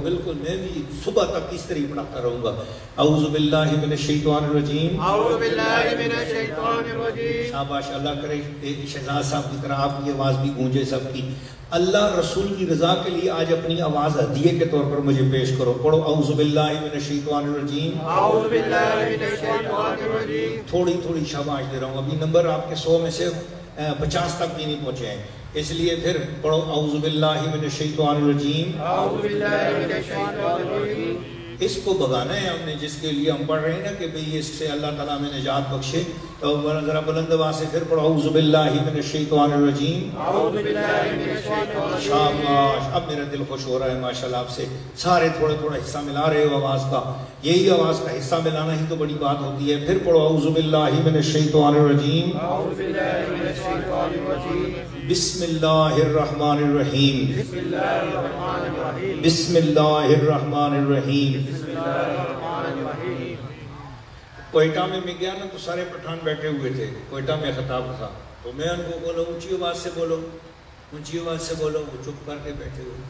بالکل میں بھی صبح تک اس طرح پڑھتا رہوں گا. اعوذ باللہ من الشیطان الرجیم. اعوذ باللہ من الشیطان الرجیم. شاباش، اللہ کرے شہزاد صاحب کی طرح آپ کی آواز بھی گونجے سب کی. اللہ رسول کی رضا کے لیے آج اپنی آواز ہدیے کے طور پر مجھے پیش کرو. پڑھو اعوذ باللہ من الشیطان الرجیم. اعوذ باللہ من الشیطان الرجیم. تھوڑی تھوڑی شاباش دے رہا ہوں. ابھی نمبر آپ کے 100 میں سے 50 تک بھی نہیں پہنچے ہیں، اس لیے پھر پڑھو اعوذ باللہ من الشیطان الرجیم. اعوذ باللہ من الشیطان الرجیم. اس کو بگانا ہے ہم نے، جس کے لیے ہم پڑھ رہے ہیں نا کہ بھئی اس سے اللہ تعالیٰ میں نجات بخشے. تو ذرا بلند آواز سے پھر پڑھو اعوذ باللہ من الشیطان الرجیم. اعوذ باللہ من الشیطان الرجیم. شاباش، اب میرا دل خوش ہو رہا ہے ماشاءاللہ. آپ سے سارے تھوڑا تھوڑا حصہ ملا رہے ہو آواز کا. یہی آواز کا حصہ ملانا ہی تو بڑی بات ہوتی ہے. پھر پڑھو اعوذ باللہ من الشیطان الرجیم. اعوذ باللہ من الشیطان الرجیم. بسم اللہ الرحمن الرحیم. بسم اللہ الرحمن الرحیم. بسم اللہ الرحمن الرحیم. بسم اللہ الرحمن الرحیم. کوئٹہ میں گیا نا تو سارے پٹھان بیٹھے ہوئے تھے. کوئٹہ میں خطاب تھا تو میں ان کو بولا اونچی آواز سے بولو، اونچی آواز سے بولو. وہ چپ کر کے بیٹھے ہوئے.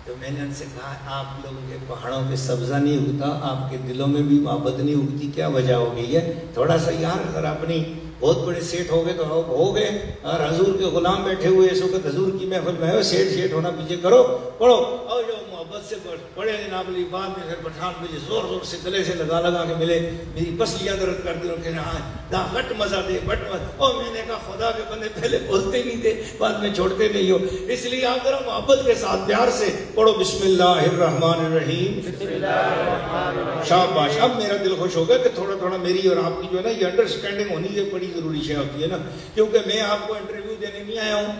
تو میں نے ان سے کہا آپ لوگوں کے پہاڑوں پہ سبزہ نہیں اگتا، آپ کے دلوں میں بھی محبت نہیں اگتی، کیا وجہ ہو گئی ہے؟ تھوڑا سا یار اگر اپنی بہت بڑے سیٹ ہو گئے تو ہو گئے، اور حضور کے غلام بیٹھے ہوئے اس وقت حضور کی محفل میں ہے، سیٹ ہونا پیچھے کرو. پڑھو اور جو محبت سے پڑھے جناب علی. بعد میں پھر پٹھان مجھے زور زور سے گلے سے لگا کے ملے، میری پسلیاں درد کر دی اور کہہ رہا ہے دا بٹ مزہ دے بٹ مزہ. اور میں نے کہا خدا کے بندے پہلے بولتے نہیں تھے، بعد میں چھوڑتے نہیں ہو. اس لیے آپ ذرا محبت کے ساتھ پیار سے پڑھو بسم اللہ الرحمن الرحیم. بسم اللہ الرحمن الرحیم. شاباش. اب میرا دل خوش ہو گیا کہ تھوڑا تھوڑا میری اور آپ کی جو ہے نا یہ انڈرسٹینڈنگ ہونی یہ بڑی ضروری شے ہوتی ہے نا. کیونکہ میں آپ کو انٹرویو دینے نہیں آیا ہوں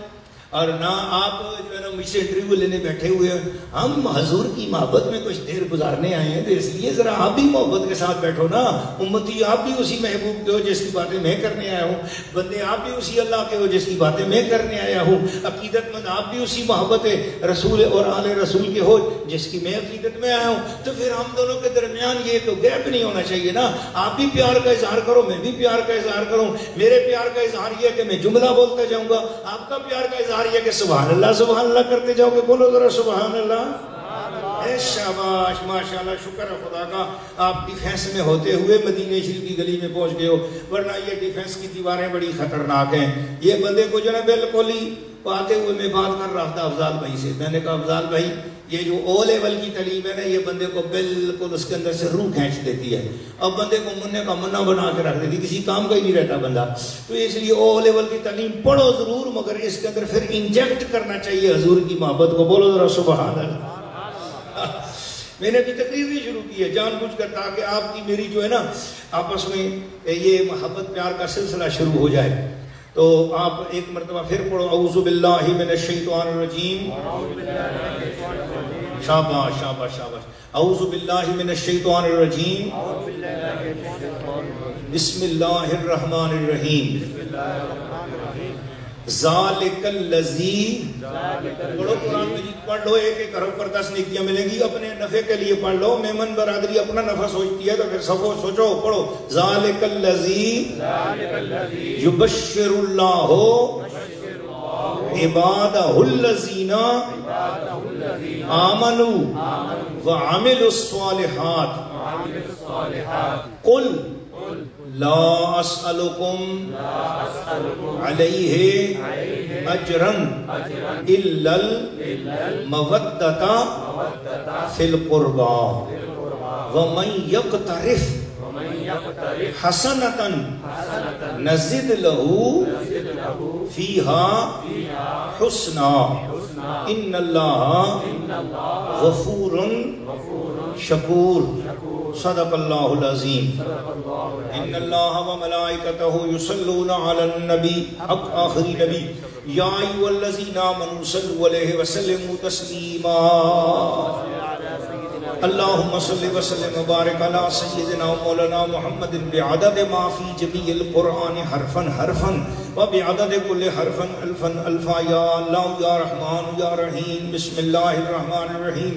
اور نہ آپ جو ہے نا مجھ سے انٹرویو لینے بیٹھے ہوئے ہیں. ہم حضور کی محبت میں کچھ دیر گزارنے آئے ہیں، تو اس لیے ذرا آپ بھی محبت کے ساتھ بیٹھو نا. امتی آپ بھی اسی محبوب کے ہو جس کی باتیں میں کرنے آیا ہوں، بندے آپ بھی اسی اللہ کے ہو جس کی باتیں میں کرنے آیا ہوں، عقیدت مند آپ بھی اسی محبت رسول اور آل رسول کے ہو جس کی میں عقیدت میں آیا ہوں. تو پھر ہم دونوں کے درمیان یہ تو گیپ نہیں ہونا چاہیے نا. آپ بھی پیار کا اظہار کرو، میں بھی پیار کا اظہار کروں. میرے پیار کا اظہار یہ ہے کہ میں جملہ بولتا جاؤں گا، آپ کا پیار کا اظہار یہ کہ سبحان اللہ کرتے جاؤ گے. بولو ذرا سبحان اللہ. شاباش ماشاءاللہ. شکر ہے خدا کا آپ ڈیفینس میں ہوتے ہوئے مدینہ شریف کی گلی میں پہنچ گئے ہو، ورنہ یہ ڈیفینس کی دیواریں بڑی خطرناک ہیں. یہ بندے کو جو ہے بالکل ہی آتے ہوئے میں بات کر رہا تھا افضال بھائی سے. میں نے کہا افضال بھائی یہ جو او لیول کی تعلیم ہے نا یہ بندے کو بالکل اس کے اندر سے روح کھینچ دیتی ہے. اب بندے کو منہ کا منا بنا کے رکھ دیتی، کسی کام کا ہی نہیں رہتا بندہ. تو اس لیے او لیول کی تعلیم پڑھو ضرور، مگر اس کے اندر پھر انجیکٹ کرنا چاہیے حضور کی محبت کو. بولو ذرا سبحان اللہ. میں نے ابھی تقریر بھی شروع کی ہے جان بوجھ کر تاکہ آپ کی میری جو ہے نا آپس میں یہ محبت پیار کا سلسلہ شروع ہو جائے. تو آپ ایک مرتبہ پھر پڑھو اعوذ باللہ من الشیطان الرجیم. شاباش شاباش شاباش. اعوذ باللہ من الشیطان الرجیم. بسم اللہ الرحمن الرحیم. ذالک الذی. پڑھو قرآن مجید پڑھ لو، ایک ایک حرف پر 10 نیکیاں ملیں گی. اپنے نفع کے لیے پڑھ لو. میمن برادری اپنا نفع سوچتی ہے تو پھر سب سوچو. پڑھو ذالک الذی یبشر اللہ عبادہ الذین آمنوا وعملوا الصالحات قل لا اسألکم علیہ اجرا الا المودۃ فی القربى ومن یقترف حسنۃ نزد له فیہا حسنا ان اللہ غفور شکور. صدق اللہ العظیم. ان اللہ و ملائکتہ یصلون علی النبی. حق آخری نبی. یا ایھا الذین آمنوا صلوا علیہ وسلموا تسلیما. اللہم صل وسلم وبارک علی سیدنا مولانا محمد بعدد ما فی جمیع القرآن حرفا حرفا وبعدد کل حرفا الفا الفا. یا اللہ یا رحمان یا رحیم. بسم اللہ الرحمن الرحیم.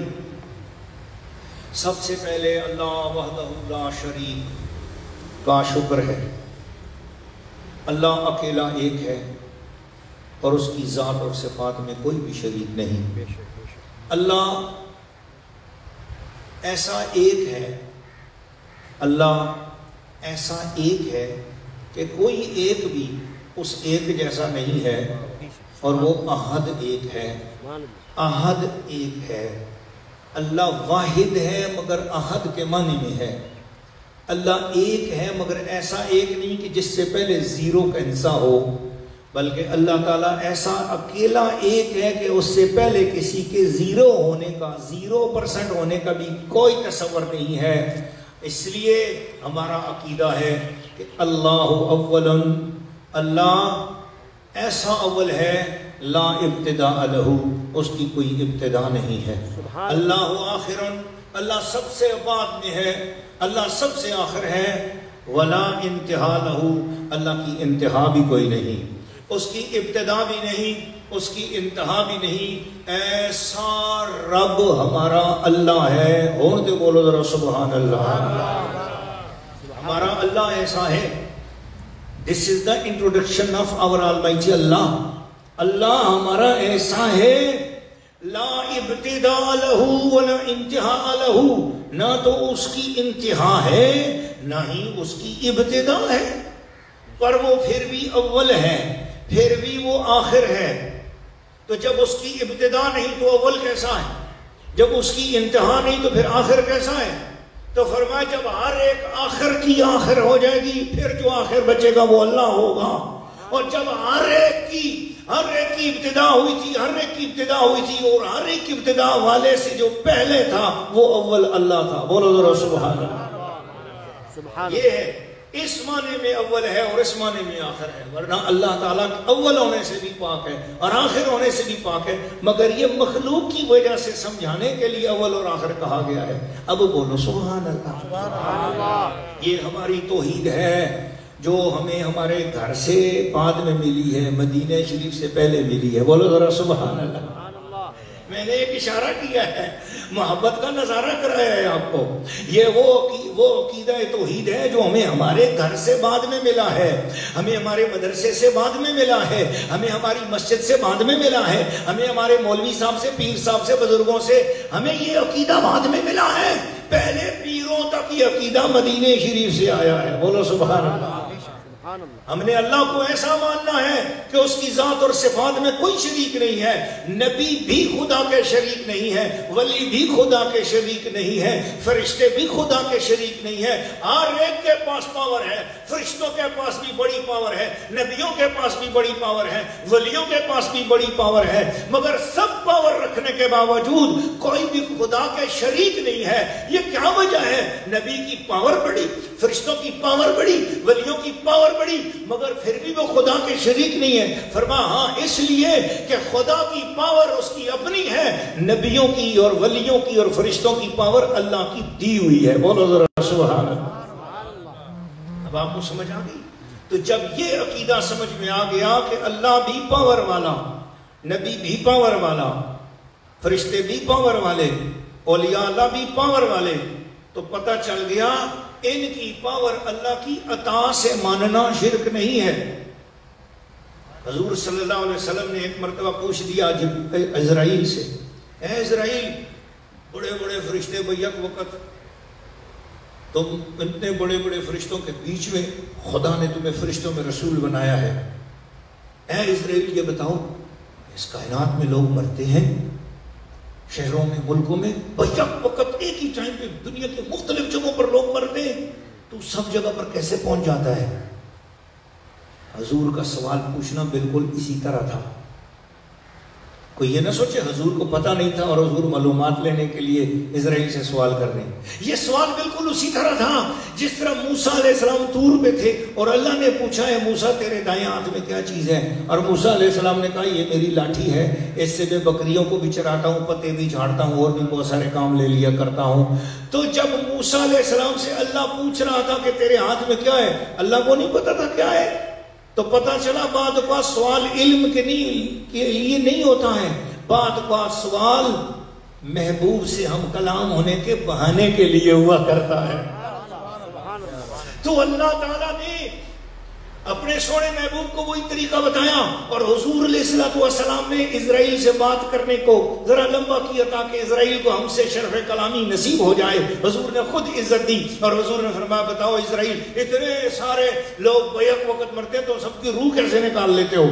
سب سے پہلے اللہ وحدہ لا شریک کا شکر ہے. اللہ اکیلا ایک ہے اور اس کی ذات اور صفات میں کوئی بھی شریک نہیں. اللہ ایسا ایک ہے، اللہ ایسا ایک ہے کہ کوئی ایک بھی اس ایک جیسا نہیں ہے، اور وہ احد ایک ہے، احد ایک ہے۔ اللہ واحد ہے مگر احد کے معنی میں ہے۔ اللہ ایک ہے مگر ایسا ایک نہیں کہ جس سے پہلے زیرو کا حصہ ہو، بلکہ اللہ تعالیٰ ایسا اکیلا ایک ہے کہ اس سے پہلے کسی کے 0% ہونے کا بھی کوئی تصور نہیں ہے۔ اس لیے ہمارا عقیدہ ہے کہ اللہ اول، اللہ ایسا اول ہے لا ابتداء لہ، اس کی کوئی ابتدا نہیں ہے۔ اللہ آخر، اللہ سب سے بعد میں ہے، اللہ سب سے آخر ہے۔ ولا انتہا لہ، اللہ کی انتہا بھی کوئی نہیں، اس کی ابتدا بھی نہیں، اس کی انتہا بھی نہیں۔ ایسا رب ہمارا اللہ ہے، اور تو بولو ذرا سبحان اللہ۔ ہمارا اللہ ایسا ہے۔ This is the introduction of our Almighty Allah۔ اللہ ہمارا ایسا ہے، لا ابتداء لہ ولا انتہا لہ، نہ تو اس کی انتہا ہے نہ ہی اس کی ابتدا ہے، پر وہ پھر بھی اول ہے، پھر بھی وہ آخر ہے۔ تو جب اس کی ابتدا نہیں تو اول کیسا ہے؟ جب اس کی انتہا نہیں تو پھر آخر کیسا ہے؟ تو فرمایا جب ہر ایک آخر کی آخر ہو جائے گی، پھر جو آخر بچے گا وہ اللہ ہوگا۔ اور جب ہر ایک کی ابتدا ہوئی تھی، ہر ایک کی ابتدا ہوئی تھی، اور ہر ایک کی ابتدا والے سے جو پہلے تھا وہ اول اللہ تھا۔ بولو ذرا سبحان اللہ۔ یہ ہے، اس معنی میں اول ہے اور اس معنی میں آخر ہے، ورنہ اللہ تعالیٰ اول ہونے سے بھی پاک ہے اور آخر ہونے سے بھی پاک ہے، مگر یہ مخلوق کی وجہ سے سمجھانے کے لیے اول اور آخر کہا گیا ہے۔ اب بولو سبحان اللہ۔ یہ ہماری توحید ہے جو ہمیں ہمارے گھر سے بعد میں ملی ہے، مدینہ شریف سے پہلے ملی ہے۔ بولو ذرا سبحان اللہ۔ میں نے ایک اشارہ کیا ہے، محبت کا نظارہ کرایا ہے آپ کو۔ یہ وہ عقیدہ توحید ہے جو ہمیں ہمارے گھر سے بعد میں ملا ہے، ہمیں ہمارے مدرسے سے بعد میں ملا ہے، ہمیں ہماری مسجد سے بعد میں ملا ہے، ہمیں ہمارے مولوی صاحب سے، پیر صاحب سے، بزرگوں سے ہمیں یہ عقیدہ بعد میں ملا ہے۔ پہلے پیروں تک یہ عقیدہ مدینہ شریف سے آیا ہے۔ بولو سبحان اللہ۔ ہم نے اللہ کو ایسا ماننا ہے کہ اس کی ذات اور صفات میں کوئی شریک نہیں ہے، نبی بھی خدا کے شریک نہیں ہے، ولی بھی خدا کے شریک نہیں ہے، فرشتے بھی خدا کے شریک نہیں ہے۔ ہر ایک کے پاس پاور ہے، فرشتوں کے پاس بھی بڑی پاور ہے، نبیوں کے پاس بھی بڑی پاور ہے، ولیوں کے پاس بھی بڑی پاور ہے، مگر سب پاور رکھنے کے باوجود کوئی بھی خدا کے شریک نہیں ہے۔ یہ کیا وجہ ہے؟ نبی کی پاور بڑی، فرشتوں کی پاور بڑی، ولیوں کی پاور بڑی، مگر پھر بھی وہ خدا کے شریک نہیں ہے۔ فرما ہاں اس لیے کہ خدا کی پاور اس کی اپنی ہے، نبیوں کی اور ولیوں کی اور فرشتوں کی پاور اللہ کی دی ہوئی ہے۔ بولو ذرا سبحان اللہ۔ اب آپ کو سمجھ آ گئی؟ تو جب یہ عقیدہ سمجھ میں آ گیا کہ اللہ بھی پاور والا، نبی بھی پاور والا، فرشتے بھی پاور والے، اولیاء اللہ بھی پاور والے، تو پتہ چل گیا ان کی پاور اللہ کی عطا سے ماننا شرک نہیں ہے۔ حضور صلی اللہ علیہ وسلم نے ایک مرتبہ پوچھ دیا عزرائیل سے، اے عزرائیل، بڑے بڑے فرشتے بیک وقت، تم اتنے بڑے بڑے فرشتوں کے بیچ میں خدا نے تمہیں فرشتوں میں رسول بنایا ہے، اے عزرائیل یہ بتاؤ اس کائنات میں لوگ مرتے ہیں، شہروں میں، ملکوں میں بیک وقت ایک ہی ٹائم پہ دنیا کے مختلف جگہوں پر لوگ مرتے ہیں، تو سب جگہ پر کیسے پہنچ جاتا ہے؟ حضور کا سوال پوچھنا بالکل اسی طرح تھا۔ کوئی یہ نہ سوچے حضور کو پتہ نہیں تھا اور حضور معلومات لینے کے لیے اسرائیل سے سوال کر رہے ہیں۔ یہ سوال بالکل اسی طرح تھا جس طرح موسیٰ علیہ السلام طور پہ تھے اور اللہ نے پوچھا ہے موسیٰ تیرے دائیں ہاتھ میں کیا چیز ہے؟ اور موسیٰ علیہ السلام نے کہا یہ میری لاٹھی ہے، اس سے میں بکریوں کو بھی چراتا ہوں، پتے بھی جھاڑتا ہوں، اور بھی بہت سارے کام لے لیا کرتا ہوں۔ تو جب موسیٰ علیہ السلام سے اللہ پوچھ رہا تھا کہ تیرے ہاتھ میں کیا ہے، اللہ کو نہیں پتا تھا کیا ہے، تو پتہ چلا بعد کا سوال علم کے لیے نہیں ہوتا ہے، بعد کا سوال محبوب سے ہم کلام ہونے کے بہانے کے لیے ہوا کرتا ہے۔ تو اللہ تعالیٰ نے اپنے سونے محبوب کو وہی طریقہ بتایا، اور حضور علیہ السلام نے اسرائیل سے بات کرنے کو ذرا لمبا کیا تاکہ اسرائیل کو ہم سے شرف کلامی نصیب ہو جائے۔ حضور نے خود عزت دی اور حضور نے فرمایا بتاؤ اسرائیل اتنے سارے لوگ بیک وقت مرتے تو سب کی روح کیسے نکال لیتے ہو؟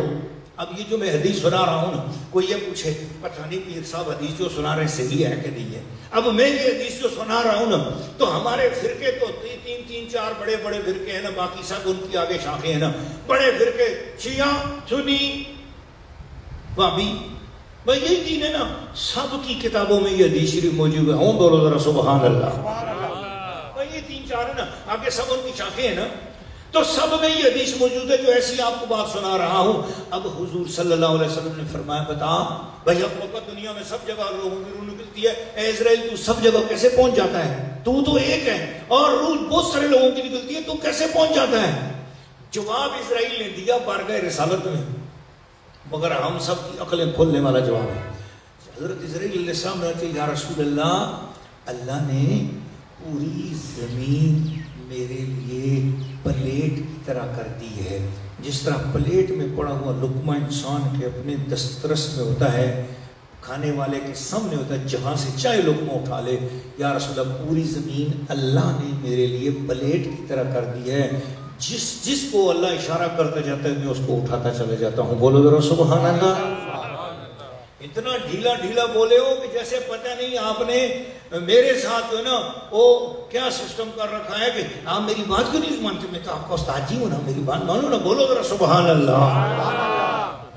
اب یہ جو میں حدیث سنا رہا ہوں نا، کوئی یہ پوچھے پتہ نہیں پیر صاحب حدیث جو سنا رہے صحیح ہے کہ نہیں ہے۔ اب میں یہ حدیث جو سنا رہا ہوں نا، تو ہمارے فرقے تو تین چار بڑے بڑے فرقے ہیں نا، باقی سب ان کی آگے شاخیں ہیں نا، بڑے فرقے شیعہ سنی وہابی، بھائی یہی دین ہے نا، سب کی کتابوں میں یہ حدیث شریف موجود ہے۔ ہوں بولو ذرا سبحان اللہ۔ بھائی یہ تین چار ہے نا، آگے سب ان کی شاخیں ہیں نا، تو سب میں یہ حدیث موجود ہے جو ایسی آپ کو بات سنا رہا ہوں۔ اب حضور صلی اللہ علیہ وسلم نے فرمایا بتا بھائی اب وقت دنیا میں سب جگہ لوگوں کی روح نکلتی ہے، اے اسرائیل تو سب جگہ کیسے پہنچ جاتا ہے؟ تو ایک ہے اور روح بہت سارے لوگوں کی نکلتی ہے، تو کیسے پہنچ جاتا ہے؟ جواب اسرائیل نے دیا بارگاہ رسالت میں، مگر ہم سب کی عقلیں کھولنے والا جواب ہے۔ حضرت اسرائیل علیہ السلام نے کہا یا رسول اللہ، اللہ نے پوری زمین میرے لیے پلیٹ کی طرح کر دی ہے، جس طرح پلیٹ میں پڑا ہوا لقمہ انسان کے اپنے دسترس میں ہوتا ہے، کھانے والے کے سامنے ہوتا ہے، جہاں سے چاہے لقمہ اٹھا لے۔ یا رسول اللہ پوری زمین اللہ نے میرے لیے پلیٹ کی طرح کر دی ہے، جس کو اللہ اشارہ کرتا جاتا ہے میں اس کو اٹھاتا چلا جاتا ہوں۔ بولو ذرا سبحان اللہ۔ اتنا ڈھیلا بولے ہو کہ جیسے پتہ نہیں آپ نے میرے ساتھ جو ہے نا وہ کیا سسٹم کر رکھا ہے کہ آپ میری بات کیوں نہیں مانتے؟ میں تو آپ کا استاد جی ہوں نا، میری بات مانو نا۔ بولو ذرا سبحان اللہ۔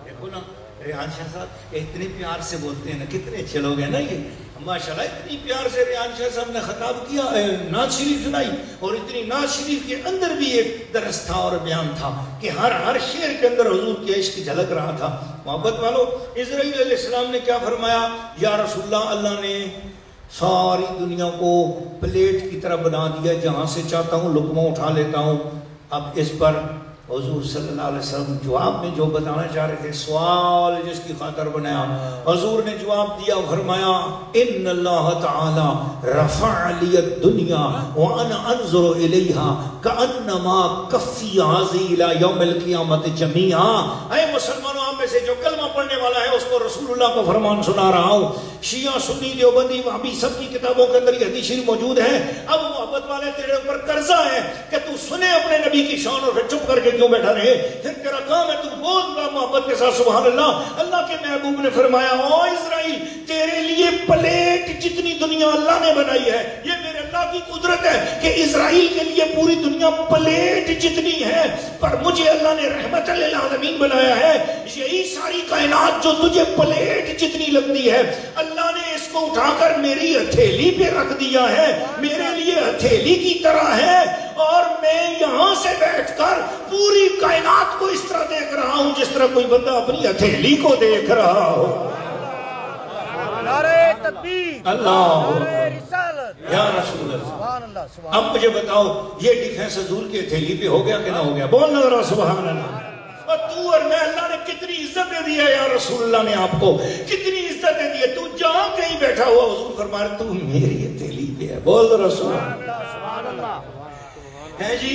دیکھو نا ریحان شاہ صاحب اتنے پیار سے بولتے ہیں نا، کتنے اچھے لوگ ہیں نا یہ ماشاءاللہ۔ اتنی پیار سے ریحان شاہ صاحب نے خطاب کیا، نعت شریف سنائی، اور اتنی نعت شریف کے اندر بھی ایک درس تھا اور بیان تھا کہ ہر شعر کے اندر حضور کی عشق جھلک رہا تھا۔ محبت والو، اسرائیل علیہ السلام نے کیا فرمایا؟ یا رسول اللہ، اللہ نے ساری دنیا کو پلیٹ کی طرح بنا دیا، جہاں سے چاہتا ہوں لقمہ اٹھا لیتا ہوں۔ اب اس پر حضور صلی اللہ علیہ وسلم جواب میں جو بتانا چاہ رہے تھے، سوال جس کی خاطر بنایا، حضور نے جواب دیا، فرمایا ان اللہ تعالی رفع لی الدنیا وانا انظر الیہا کانما کفی حاذی الی یوم القیامت جمیعا۔ اے مسلمانوں، آپ میں سے جو کلمہ پڑھنے والا ہے اس کو رسول اللہ کا فرمان سنا رہا ہوں۔ شیعہ سنی دیوبندی وہابی سب کی کتابوں کے اندر یہ حدیث شریف موجود ہے۔ اب محبت والے تیرے اوپر قرضہ ہے کہ تو سنے اپنے نبی کی شان اور پھر چپ کر کے کیوں بیٹھا رہے؟ پھر تیرا کام ہے تو بول رہا محبت کے ساتھ سبحان اللہ۔ اللہ کے محبوب نے فرمایا او اسرائیل، تیرے لیے پلیٹ جتنی دنیا اللہ نے بنائی ہے، یہ میرے اللہ کی قدرت ہے کہ اسرائیل کے لیے پوری دنیا پلیٹ جتنی ہے، پر مجھے اللہ نے رحمت للعالمین بنایا ہے۔ یہی ساری کائنات جو تجھے پلیٹ جتنی لگتی ہے، اللہ نے اس کو اٹھا کر میری ہتھیلی پہ رکھ دیا ہے، میرے لیے ہتھیلی کی طرح ہے، اور میں یہاں سے بیٹھ کر پوری کائنات کو اس طرح دیکھ رہا ہوں جس طرح کوئی بندہ اپنی ہتھیلی کو دیکھ رہا ہو۔ نعرہ تکبیر، اللہ نعرہ رسالت، یا رسول اللہ۔ سبحان اللہ، سبحان اب مجھے بتاؤ یہ ڈیفینس حضور کی ہتھیلی پہ ہو گیا کہ نہ ہو گیا؟ بولنا ذرا سبحان اللہ۔ اور تو اور میں، اللہ نے کتنی عزت دے دی ہے، یا رسول اللہ نے آپ کو کتنی عزت دے دی ہے۔ تو جہاں کہیں بیٹھا ہوا حضور فرما رہے تو میری ہتھیلی پہ ہے۔ بول ذرا سبحان اللہ۔ سبحان اللہ۔ ہے جی،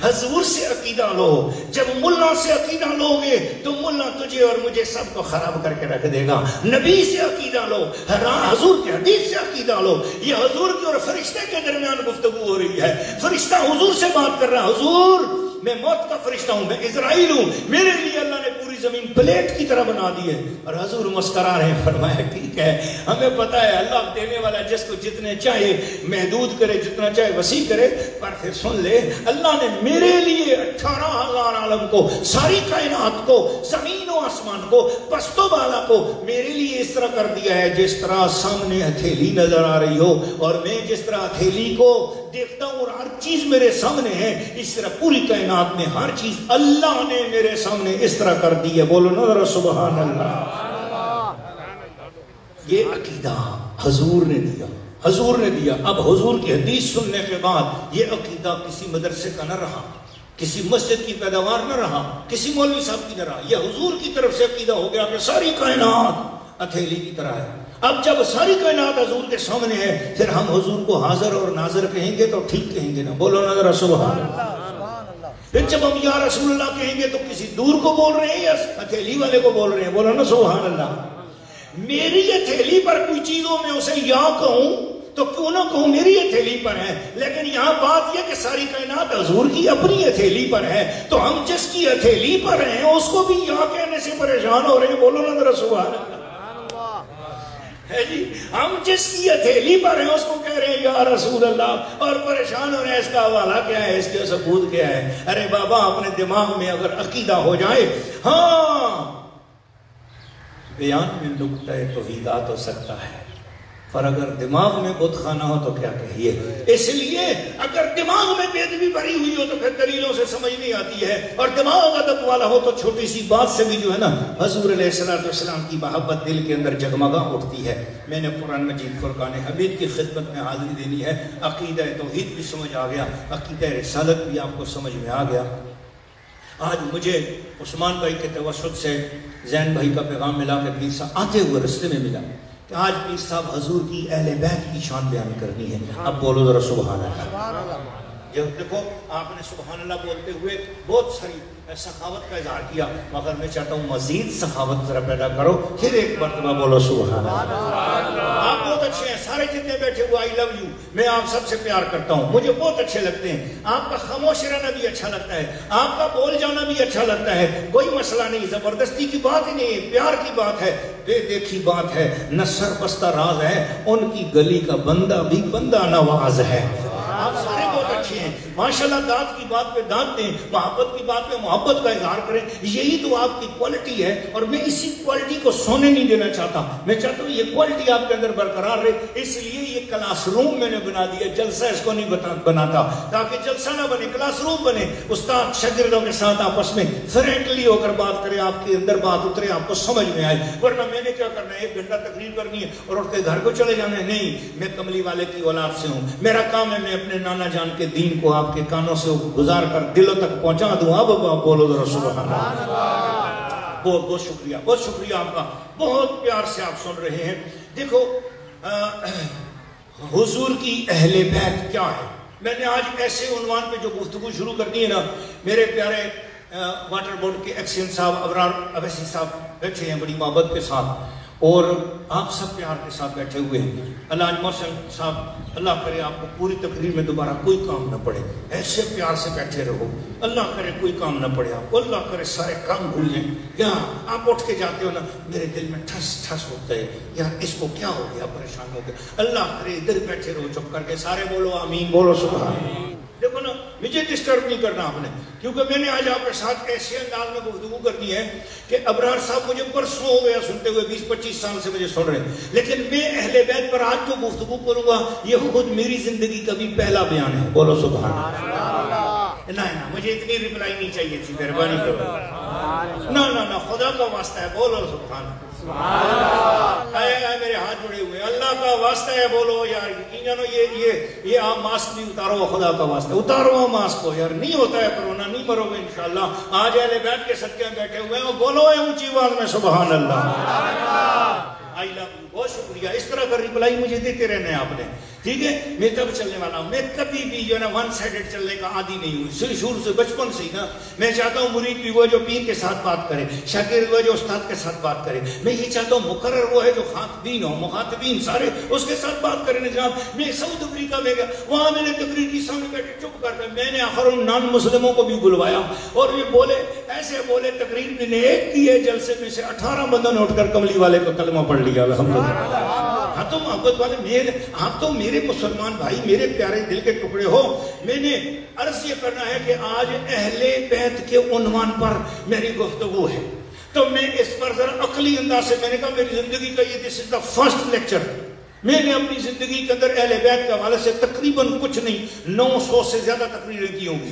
حضور سے عقیدہ لو۔ جب ملا سے عقیدہ لو گے تو ملا تجھے اور مجھے سب کو خراب کر کے رکھ دے گا۔ نبی سے عقیدہ لو، حضور کے حدیث سے عقیدہ لو۔ یہ حضور کی اور فرشتے کے درمیان گفتگو ہو رہی ہے، فرشتہ حضور سے بات کر رہا ہے، حضور میں موت کا فرشتہ ہوں، میں اسرائیل ہوں، میرے لیے اللہ نے پوری زمین پلیٹ کی طرح بنا دی ہے۔ اور حضور مسکرا رہے ہیں، فرمایا ٹھیک ہے، ہمیں پتہ ہے اللہ دینے والا جس کو جتنے چاہے محدود کرے، جتنا چاہے وسیع کرے، پر پھر سن لے، اللہ نے میرے لیے 18,000 عالم کو، ساری کائنات کو، زمین و آسمان کو، پست و بالا کو میرے لیے اس طرح کر دیا ہے جس طرح سامنے ہتھیلی نظر آ رہی ہو، اور میں جس طرح ہتھیلی کو دیکھتا ہوں اور ہر چیز میرے سامنے ہے، اس طرح پوری کائنات میں ہر چیز اللہ نے میرے سامنے اس طرح کر دی ہے۔ بولو نا ذرا سبحان اللہ۔ یہ عقیدہ حضور نے دیا، حضور نے دیا۔ اب حضور کی حدیث سننے کے بعد یہ عقیدہ کسی مدرسے کا نہ رہا، کسی مسجد کی پیداوار نہ رہا، کسی مولوی صاحب کی نہ رہا، یہ حضور کی طرف سے عقیدہ ہو گیا کہ ساری کائنات ہتھیلی کی طرح ہے۔ اب جب ساری کائنات حضور کے سامنے ہے، پھر ہم حضور کو حاضر اور ناظر کہیں گے تو ٹھیک کہیں گے نا؟ بولو نا ذرا سبحان اللہ۔ پھر جب ہم یا رسول اللہ کہیں گے تو کسی دور کو بول رہے ہیں یا ہتھیلی والے کو بول رہے ہیں؟ بولو نا سبحان اللہ. میری ہتھیلی پر کوئی چیزوں میں اسے یا کہوں تو کیوں نہ کہوں میری ہتھیلی پر ہے، لیکن یہاں بات یہ کہ ساری کائنات حضور کی اپنی ہتھیلی پر ہے، تو ہم جس کی ہتھیلی پر ہیں اس کو بھی یا کہنے سے پریشان ہو رہے ہیں. بولو نا ذرا سبحان اللہ. ہے جی، ہم جس کی ہتھیلی پر ہیں اس کو کہہ رہے ہیں یا رسول اللہ اور پریشان ہو رہے ہیں اس کا حوالہ کیا ہے، اس کے ثبوت کیا ہے. ارے بابا اپنے دماغ میں اگر عقیدہ ہو جائے، ہاں بیان میں نقطہ توحید آ تو سکتا ہے، پر اگر دماغ میں بت خانہ ہو تو کیا کہیے. اس لیے اگر دماغ میں بے ادبی بھری ہوئی ہو تو پھر دلیلوں سے سمجھ نہیں آتی ہے، اور دماغ ادب والا ہو تو چھوٹی سی بات سے بھی جو ہے نا حضور علیہ السلام کی محبت دل کے اندر جگمگا اٹھتی ہے. میں نے قرآن مجید فرقان حمید کی خدمت میں حاضری دینی ہے. عقیدہ توحید بھی سمجھ آ گیا، عقیدہ رسالت بھی آپ کو سمجھ میں آ گیا. آج مجھے عثمان بھائی کے توسط سے زین بھائی کا پیغام ملا کہ پیر صاحب آتے ہوئے رستے میں ملا کہ آج پیر صاحب حضور کی اہل بیت کی شان بیان کرنی ہے. اب بولو ذرا سبحان اللہ. جب دیکھو آپ نے سبحان اللہ بولتے ہوئے بہت ساری سخاوت کا اظہار کیا، مگر میں چاہتا ہوں مزید سخاوت ذرا پیدا کرو. پھر ایک مرتبہ بولو سبحان اللہ. آپ بہت اچھے ہیں سارے جتنے بیٹھے ہوئے، آئی لو یو. میں آپ سب سے پیار کرتا ہوں، مجھے بہت اچھے لگتے ہیں. آپ کا خاموش رہنا بھی اچھا لگتا ہے، آپ کا بول جانا بھی اچھا لگتا ہے. کوئی مسئلہ نہیں، زبردستی کی بات ہی نہیں، پیار کی بات ہے، بے دیکھی بات ہے. نہ سرپستہ راز ہے، ان کی گلی کا بندہ بھی بندہ نواز ہے. آپ سارے بہت اچھے ہیں ماشاءاللہ. دانت کی بات پہ دانت دیں، محبت کی بات پہ محبت کا اظہار کریں. یہی تو آپ کی کوالٹی ہے، اور میں اسی کوالٹی کو سونے نہیں دینا چاہتا. میں چاہتا ہوں یہ کوالٹی آپ کے اندر برقرار رہے. اس لیے یہ کلاس روم میں نے بنا دیا، جلسہ اس کو نہیں بناتا تاکہ جلسہ نہ بنے، کلاس روم بنے. استاد شاگردوں کے ساتھ آپس میں فرینکلی ہو کر بات کرے، آپ کے اندر بات اترے، آپ کو سمجھ میں آئے. ورنہ میں نے کیا کرنا ہے، 1 گھنٹہ تقریر کرنی ہے اور اٹھ کے گھر کو چلے جانا ہے. نہیں، میں کملی والے کی اولاد سے ہوں، میرا کام ہے میں اپنے نانا جان کے دین کو آپ کے کانوں سے گزار کر دلوں تک پہنچا دوں. اب بولو ذرا سبحان اللہ. بہت بہت شکریہ، بہت شکریہ آپ کا، بہت پیار سے آپ سن رہے ہیں. دیکھو حضور کی اہل بیت کیا ہے. میں نے آج ایسے عنوان پہ جو گفتگو شروع کرنی ہے نا، میرے پیارے واٹر بورڈ کے ایکسین صاحب ابرار اویسی صاحب بیٹھے ہیں بڑی محبت کے ساتھ، اور آپ سب پیار کے ساتھ بیٹھے ہوئے ہیں. علامہ محسن صاحب، اللہ کرے آپ کو پوری تقریر میں دوبارہ کوئی کام نہ پڑے، ایسے پیار سے بیٹھے رہو. اللہ کرے کوئی کام نہ پڑے آپ کو، اللہ کرے سارے کام بھول جائیں. یہاں آپ اٹھ کے جاتے ہو نا، میرے دل میں ٹھس ٹھس ہوتا ہے، یار اس کو کیا ہو گیا، پریشان ہو گیا. اللہ کرے ادھر بیٹھے رہو چپ کر کے، سارے بولو آمین، بولو سبحان اللہ. دیکھو نا، مجھے ڈسٹرب نہیں کرنا آپ نے، کیونکہ میں نے آج آپ کے ساتھ ایسے انداز میں گفتگو کرنی ہے کہ ابرار صاحب مجھے پرسوں ہو گیا سنتے ہوئے، 20-25 سال سے مجھے سن رہے ہیں. لیکن میں اہل بیت پر آج جو گفتگو کروں گا یہ خود میری زندگی کا بھی پہلا بیان ہے. بولو سبحان اللہ. نہ مجھے اتنی رپلائی نہیں چاہیے تھی، مہربانی کرو. نہ خدا کا واسطہ ہے، بولو سبحان اللہ. میرے ہاتھ جڑے ہوئے، اللہ کا واسطہ ہے بولو یار. یہ آپ ماسک نہیں اتارو، خدا کا واسطہ اتارو ماسک کو یار. نہیں ہوتا ہے کرونا، نہیں مرو گے انشاءاللہ. آج اہل بیت کے صدقے بیٹھے ہوئے ہیں، بولو اونچی آواز میں سبحان اللہ. آئی لو یو. بہت شکریہ. اس طرح کا ریپلائی مجھے دیتے رہنا ہے آپ نے، ٹھیک ہے. میں تب چلنے والا ہوں، میں کبھی بھی جو ہے نا ون سائیڈڈ چلنے کا عادی نہیں ہوں. شروع سے بچپن سے ہی نا میں چاہتا ہوں مرید بھی وہ جو پیر کے ساتھ بات کرے، شاگرد وہ جو استاد کے ساتھ بات کرے. میں یہ چاہتا ہوں مقرر وہ ہے جو خاطبین ہو، مخاطبین سارے اس کے ساتھ بات کریں. جناب میں ساؤتھ افریقہ میں گیا، وہاں میں نے تقریر کی، سامنے بیٹھے چپ کر کے میں نے آخر ان نان مسلموں کو بھی بلوایا اور یہ بولے، ایسے بولے. تقریر میں نے ایک کی ہے جلسے میں سے 18 بندوں نے اٹھ کر کملی والے کا کلمہ پڑھ لیا. الحمدللہ. ہاں تو محبت والے آپ تو میرے مسلمان بھائی، میرے پیارے دل کے ٹکڑے ہو. میں نے عرض یہ کرنا ہے کہ آج اہل بیت کے عنوان پر میری گفتگو ہے، تو میں اس پر ذرا عقلی انداز سے، میں نے کہا میری زندگی کا یہ دس از دا فرسٹ لیکچر. میں نے اپنی زندگی کے اندر اہل بیت کے حوالے سے تقریباً کچھ نہیں 900 سے زیادہ تقریریں کی ہوں گی.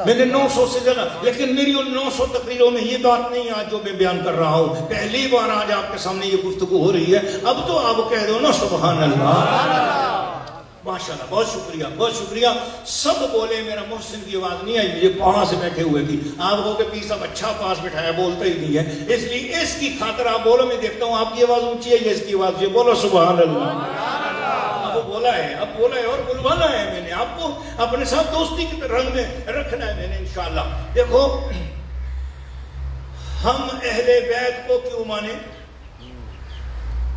میں نے 900 سے زیادہ، لیکن میری ان 900 تقریروں میں یہ بات نہیں آج جو میں بیان کر رہا ہوں. پہلی بار آج آپ کے سامنے یہ گفتگو ہو رہی ہے. اب تو آپ کہہ دو نا سبحان اللہ. ماشاءاللہ. بہت شکریہ، بہت شکریہ. سب بولے. میرا محسن کی آواز نہیں آئی، مجھے وہاں سے بیٹھے ہوئے تھی. آپ کو کہ پیر صاحب اچھا پاس بٹھایا، بولتا ہی نہیں ہے، اس لیے اس کی خاطر آپ بولو. میں دیکھتا ہوں آپ کی آواز اونچی ہے یا اس کی آواز، یہ بولو سبحان اللہ. اب وہ بولو بولا ہے، اب بولا ہے اور بلوانا ہے میں نے آپ کو اپنے ساتھ دوستی کے رنگ میں رکھنا ہے میں نے انشاءاللہ۔ دیکھو ہم اہل بیت کو کیوں مانیں؟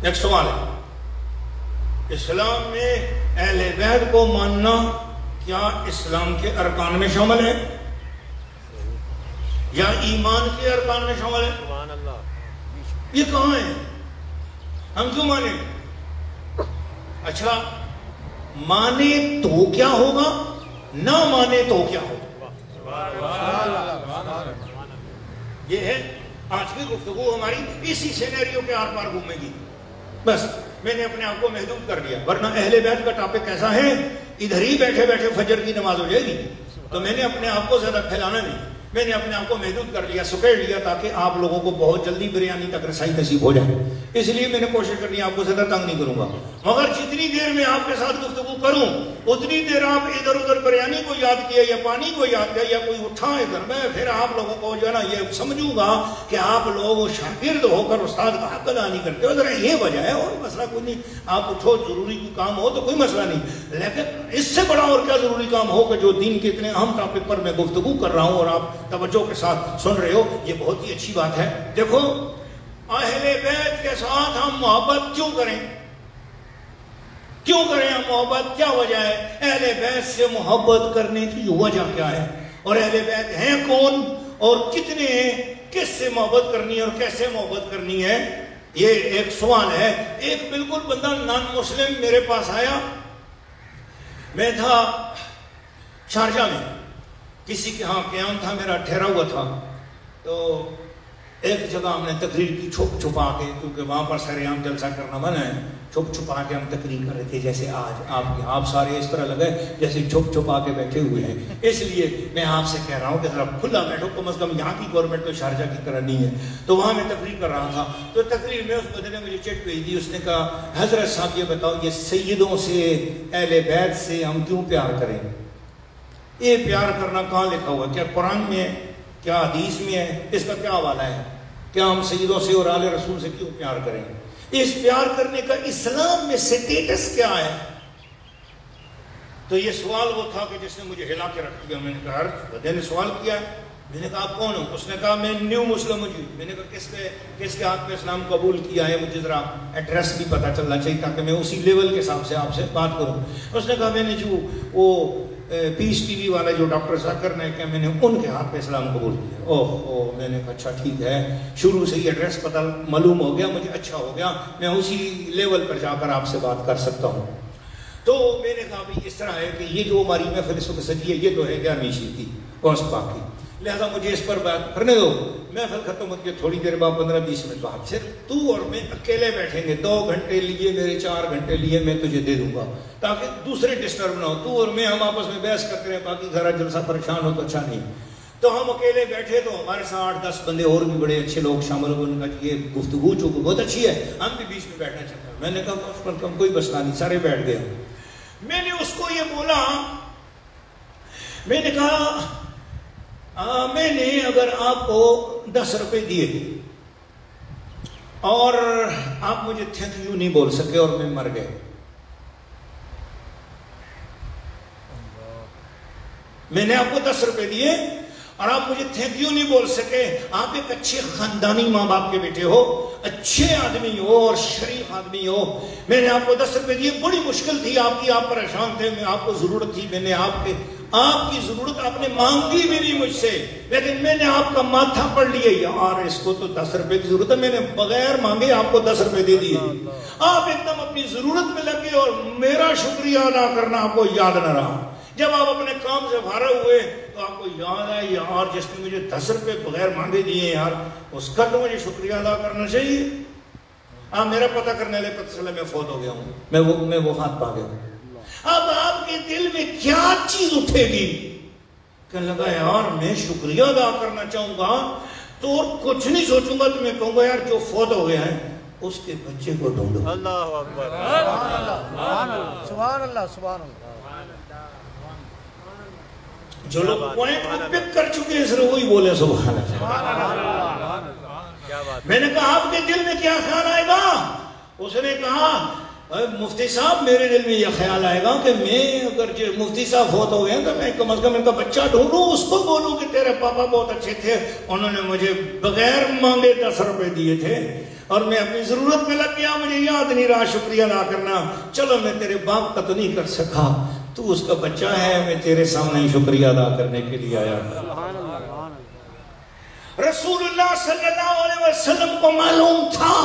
ایک سوال ہے، اسلام میں اہل بیت کو ماننا کیا اسلام کے ارکان میں شامل ہے یا ایمان کے ارکان میں شامل ہے؟ سبحان اللہ۔ یہ کہاں ہے؟ ہم کیوں مانیں؟ اچھا مانے تو کیا ہوگا، نہ مانے تو کیا ہوگا؟ یہ ہے آج کی گفتگو ہماری، اسی سینیریو کے آر پار گھومے گی۔ بس میں نے اپنے آپ کو محدود کر دیا، ورنہ اہل بیت کا ٹاپک ایسا ہے ادھر ہی بیٹھے بیٹھے فجر کی نماز ہو جائے گی، تو میں نے اپنے آپ کو زیادہ پھیلانا نہیں، میں نے اپنے آپ کو محدود کر لیا، سکیڑ لیا، تاکہ آپ لوگوں کو بہت جلدی بریانی تک رسائی نصیب ہو جائے۔ اس لیے میں نے کوشش کرنی آپ کو زیادہ تنگ نہیں کروں گا، مگر جتنی دیر میں آپ کے ساتھ گفتگو کروں اتنی دیر آپ ادھر ادھر بریانی کو یاد کیا یا پانی کو یاد کیا یا کوئی اٹھا ادھر، میں پھر آپ لوگوں کو جو ہے نا یہ سمجھوں گا کہ آپ لوگ شاگرد ہو کر استاد کا حق ادا نہیں کرتے ہو، ذرا یہ وجہ ہے، اور مسئلہ کوئی نہیں، آپ اٹھو ضروری کوئی کام ہو تو کوئی مسئلہ نہیں، لیکن اس سے بڑا اور کیا ضروری کام ہو کہ جو دین کے اتنے اہم ٹاپک پر میں گفتگو کر رہا ہوں اور آپ توجہ کے ساتھ سن رہے ہو، یہ بہت ہی اچھی بات ہے۔ دیکھو اہل بیت کے ساتھ ہم محبت کیوں کریں؟ کیوں کریں ہم محبت؟ کیا وجہ ہے؟ اہل بیت سے محبت کرنے کی وجہ کیا ہے؟ اور اہل بیت ہیں کون اور کتنے ہیں؟ کس سے محبت کرنی ہے اور کیسے محبت کرنی ہے؟ یہ ایک سوال ہے۔ ایک بالکل بندہ نان مسلم میرے پاس آیا، میں تھا شارجہ میں، کسی کے ہاں قیام تھا، میرا ٹھہرا ہوا تھا، تو ایک جگہ ہم نے تقریر کی چھپ چھپا کے، کیونکہ وہاں پر سر عام جلسہ کرنا منع ہے، چھپ چھپا کے ہم تقریر کر رہے تھے، جیسے آج آپ سارے اس طرح لگے جیسے چھپ چھپا کے بیٹھے ہوئے ہیں۔ اس لیے میں آپ سے کہہ رہا ہوں کہ ذرا کھلا بیٹھو، کم از کم یہاں کی گورنمنٹ تو شارجہ کی طرح نہیں ہے۔ تو وہاں میں تقریر کر رہا تھا، تو تقریر میں اس بندے نے مجھے چٹ بھیج دی، اس نے کہا حضرت صاحب یہ بتاؤ یہ سیدوں سے اہل بیت سے ہم کیوں پیار کریں؟ یہ پیار کرنا کہاں لکھا ہوا ہے؟ کیا قرآن میں ہے؟ کیا حدیث میں ہے؟ اس کا کیا حوالہ ہے؟ کیا ہم سیدوں سے اور آل رسول سے کیوں پیار کریں؟ اس پیار کرنے کا اسلام میں سٹیٹس کیا ہے؟ تو یہ سوال وہ تھا کہ جس نے مجھے ہلا کے رکھ دیا۔ میں نے کہا بدے نے سوال کیا، میں نے کہا آپ کون ہو؟ اس نے کہا میں نیو مسلم ہوں جی۔ میں نے کہا کس کے ہاتھ میں اسلام قبول کیا ہے؟ مجھے ذرا ایڈریس بھی پتہ چلنا چاہیے تاکہ میں اسی لیول کے حساب سے آپ سے بات کروں۔ اس نے کہا میں نے جو وہ پیس ٹی وی والا جو ڈاکٹر ذاکر نے کہ میں نے ان کے ہاتھ پہ اسلام قبول کیا۔ اوہ میں نے کہا اچھا ٹھیک ہے، شروع سے ہی ایڈریس پتہ معلوم ہو گیا، مجھے اچھا ہو گیا، میں اسی لیول پر جا کر آپ سے بات کر سکتا ہوں۔ تو میں نے کہا بھائی اس طرح ہے کہ یہ جو ہماری محفل اس وقت سجی ہے یہ تو ہے 11ویں شیعہ کی غوث پاک کی، لہذا مجھے اس پر بات کرنے دو۔ محفل ختم ہوتی ہے تھوڑی دیر بعد 15-20 منٹ بعد پھر تو اور میں اکیلے بیٹھیں گے، 2 گھنٹے لیے میرے 4 گھنٹے لیے میں تجھے دے دوں گا تاکہ دوسرے ڈسٹرب نہ ہو، تو اور میں ہم آپس میں بحث کرتے رہے، باقی گھر جلسہ پریشان ہو تو اچھا نہیں۔ تو ہم اکیلے بیٹھے تو ہمارے ساتھ 8-10 بندے اور بھی بڑے اچھے لوگ شامل ہوئے، ان کا یہ گفتگو چونکہ بہت اچھی ہے، ہم بھی بیچ میں بیٹھنا چاہتے ہیں۔ میں نے کہا کوئی مسئلہ نہیں، سارے بیٹھ گئے۔ میں نے اس کو یہ بولا، میں نے کہا میں نے اگر آپ کو 10 روپے دیے اور آپ مجھے تھینک یو نہیں بول سکے اور میں مر گئے، میں نے آپ کو 10 روپے دیے اور آپ مجھے تھینک یو نہیں بول سکے، آپ ایک اچھے خاندانی ماں باپ کے بیٹے ہو، اچھے آدمی ہو اور شریف آدمی ہو، میں نے آپ کو 10 روپے دیے، بڑی مشکل تھی آپ کی، آپ پریشان تھے، میں آپ کو ضرورت تھی، میں نے آپ کی ضرورت آپ نے مانگی بھی نہیں مجھ سے، لیکن میں نے آپ کا ماتھا پڑھ لیا، یار اس کو تو 10 روپے کی ضرورت ہے، میں نے بغیر مانگے آپ کو 10 روپے دے دیے، آپ ایک دم اپنی ضرورت میں لگے اور میرا شکریہ ادا کرنا آپ کو یاد نہ رہا۔ جب آپ اپنے کام سے فارغ ہوئے تو آپ کو یاد ہے یار جس نے مجھے 10 روپے بغیر مانگے دیے یار اس کا تو مجھے شکریہ ادا کرنا چاہیے۔ میرا پتہ کرنے لے پتہ چلا میں فوت ہو گیا ہوں، میں وفات پا گیا ہوں۔ اب آپ کے دل میں کیا چیز اٹھے گی کہ لگا یار میں شکریہ ادا کرنا چاہوں گا تو اور کچھ نہیں سوچوں گا، تو میں کہوں گا یار جو فوت ہو گیا ہے اس کے بچے کو ڈھونڈو۔ اللہ اکبر، سبحان اللہ، سبحان اللہ۔ جو لوگ پوائنٹ کو پک کر چکے ہیں صرف وہی بولے سبحان اللہ۔ میں نے کہا آپ کے دل میں کیا خیال آئے گا؟ اس نے کہا مفتی صاحب میرے دل میں یہ خیال آئے گا کہ میں اگر مفتی صاحب فوت ہو گئے تو میں کم از کم ان کا بچہ ڈھونڈوں، اس کو بولوں کہ تیرے پاپا بہت اچھے تھے، انہوں نے مجھے بغیر مانگے 10 روپے دیے تھے اور میں اپنی ضرورت میں لگ گیا، مجھے یاد نہیں رہا شکریہ ادا کرنا، چلو میں تیرے باپ کا تو نہیں کر سکا، تو اس کا بچہ ہے، میں تیرے سامنے شکریہ ادا کرنے کے لیے آیا۔ رسول اللہ صلی اللہ علیہ وسلم کو معلوم تھا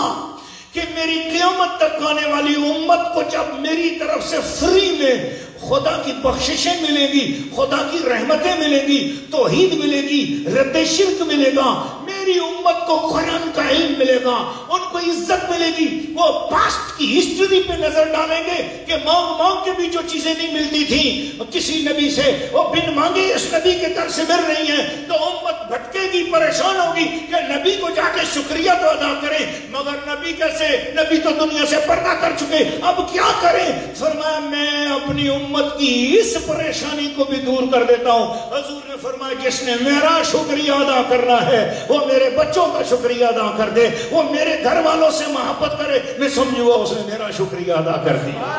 کہ میری قیامت تک آنے والی امت کو جب میری طرف سے فری میں خدا کی بخششیں ملیں گی، خدا کی رحمتیں ملیں گی، توحید ملے گی، رد شرک ملے گا، میری امت کو قرآن کا علم ملے گا، ان کو عزت ملے گی، وہ پاسٹ کی ہسٹری پہ نظر ڈالیں گے کہ مانگ کے بھی جو چیزیں نہیں ملتی تھیں کسی نبی سے، وہ بن مانگے اس نبی کے در سے مل رہی ہیں، تو امت بھٹکے گی، پریشان ہوگی کہ نبی کو جا کے شکریہ تو ادا کریں، مگر نبی کیسے؟ نبی تو دنیا سے پردہ کر چکے، اب کیا کریں؟ فرمایا میں اپنی امت کی اس پریشانی کو بھی دور کر دیتا ہوں۔ حضور نے فرمایا جس نے میرا شکریہ ادا کرنا ہے وہ میرے بچوں کا شکریہ ادا کر دے، وہ میرے گھر والوں سے محبت کرے، میں سمجھوں گا اس نے میرا شکریہ ادا کر دیا۔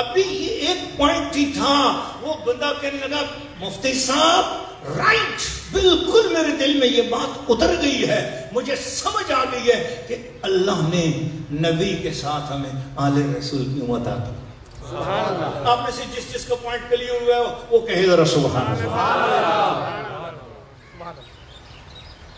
ابھی یہ ایک پوائنٹ ہی تھا، وہ بندہ کہنے لگا مفتی صاحب رائٹ، بالکل میرے دل میں یہ بات اتر گئی ہے، مجھے سمجھ آ گئی ہے کہ اللہ نے نبی کے ساتھ ہمیں آل رسول کی امت عطا کی۔ آپ میں سے جس کا پوائنٹ کلیئر ہوا ہے وہ کہے ذرا سبحان اللہ۔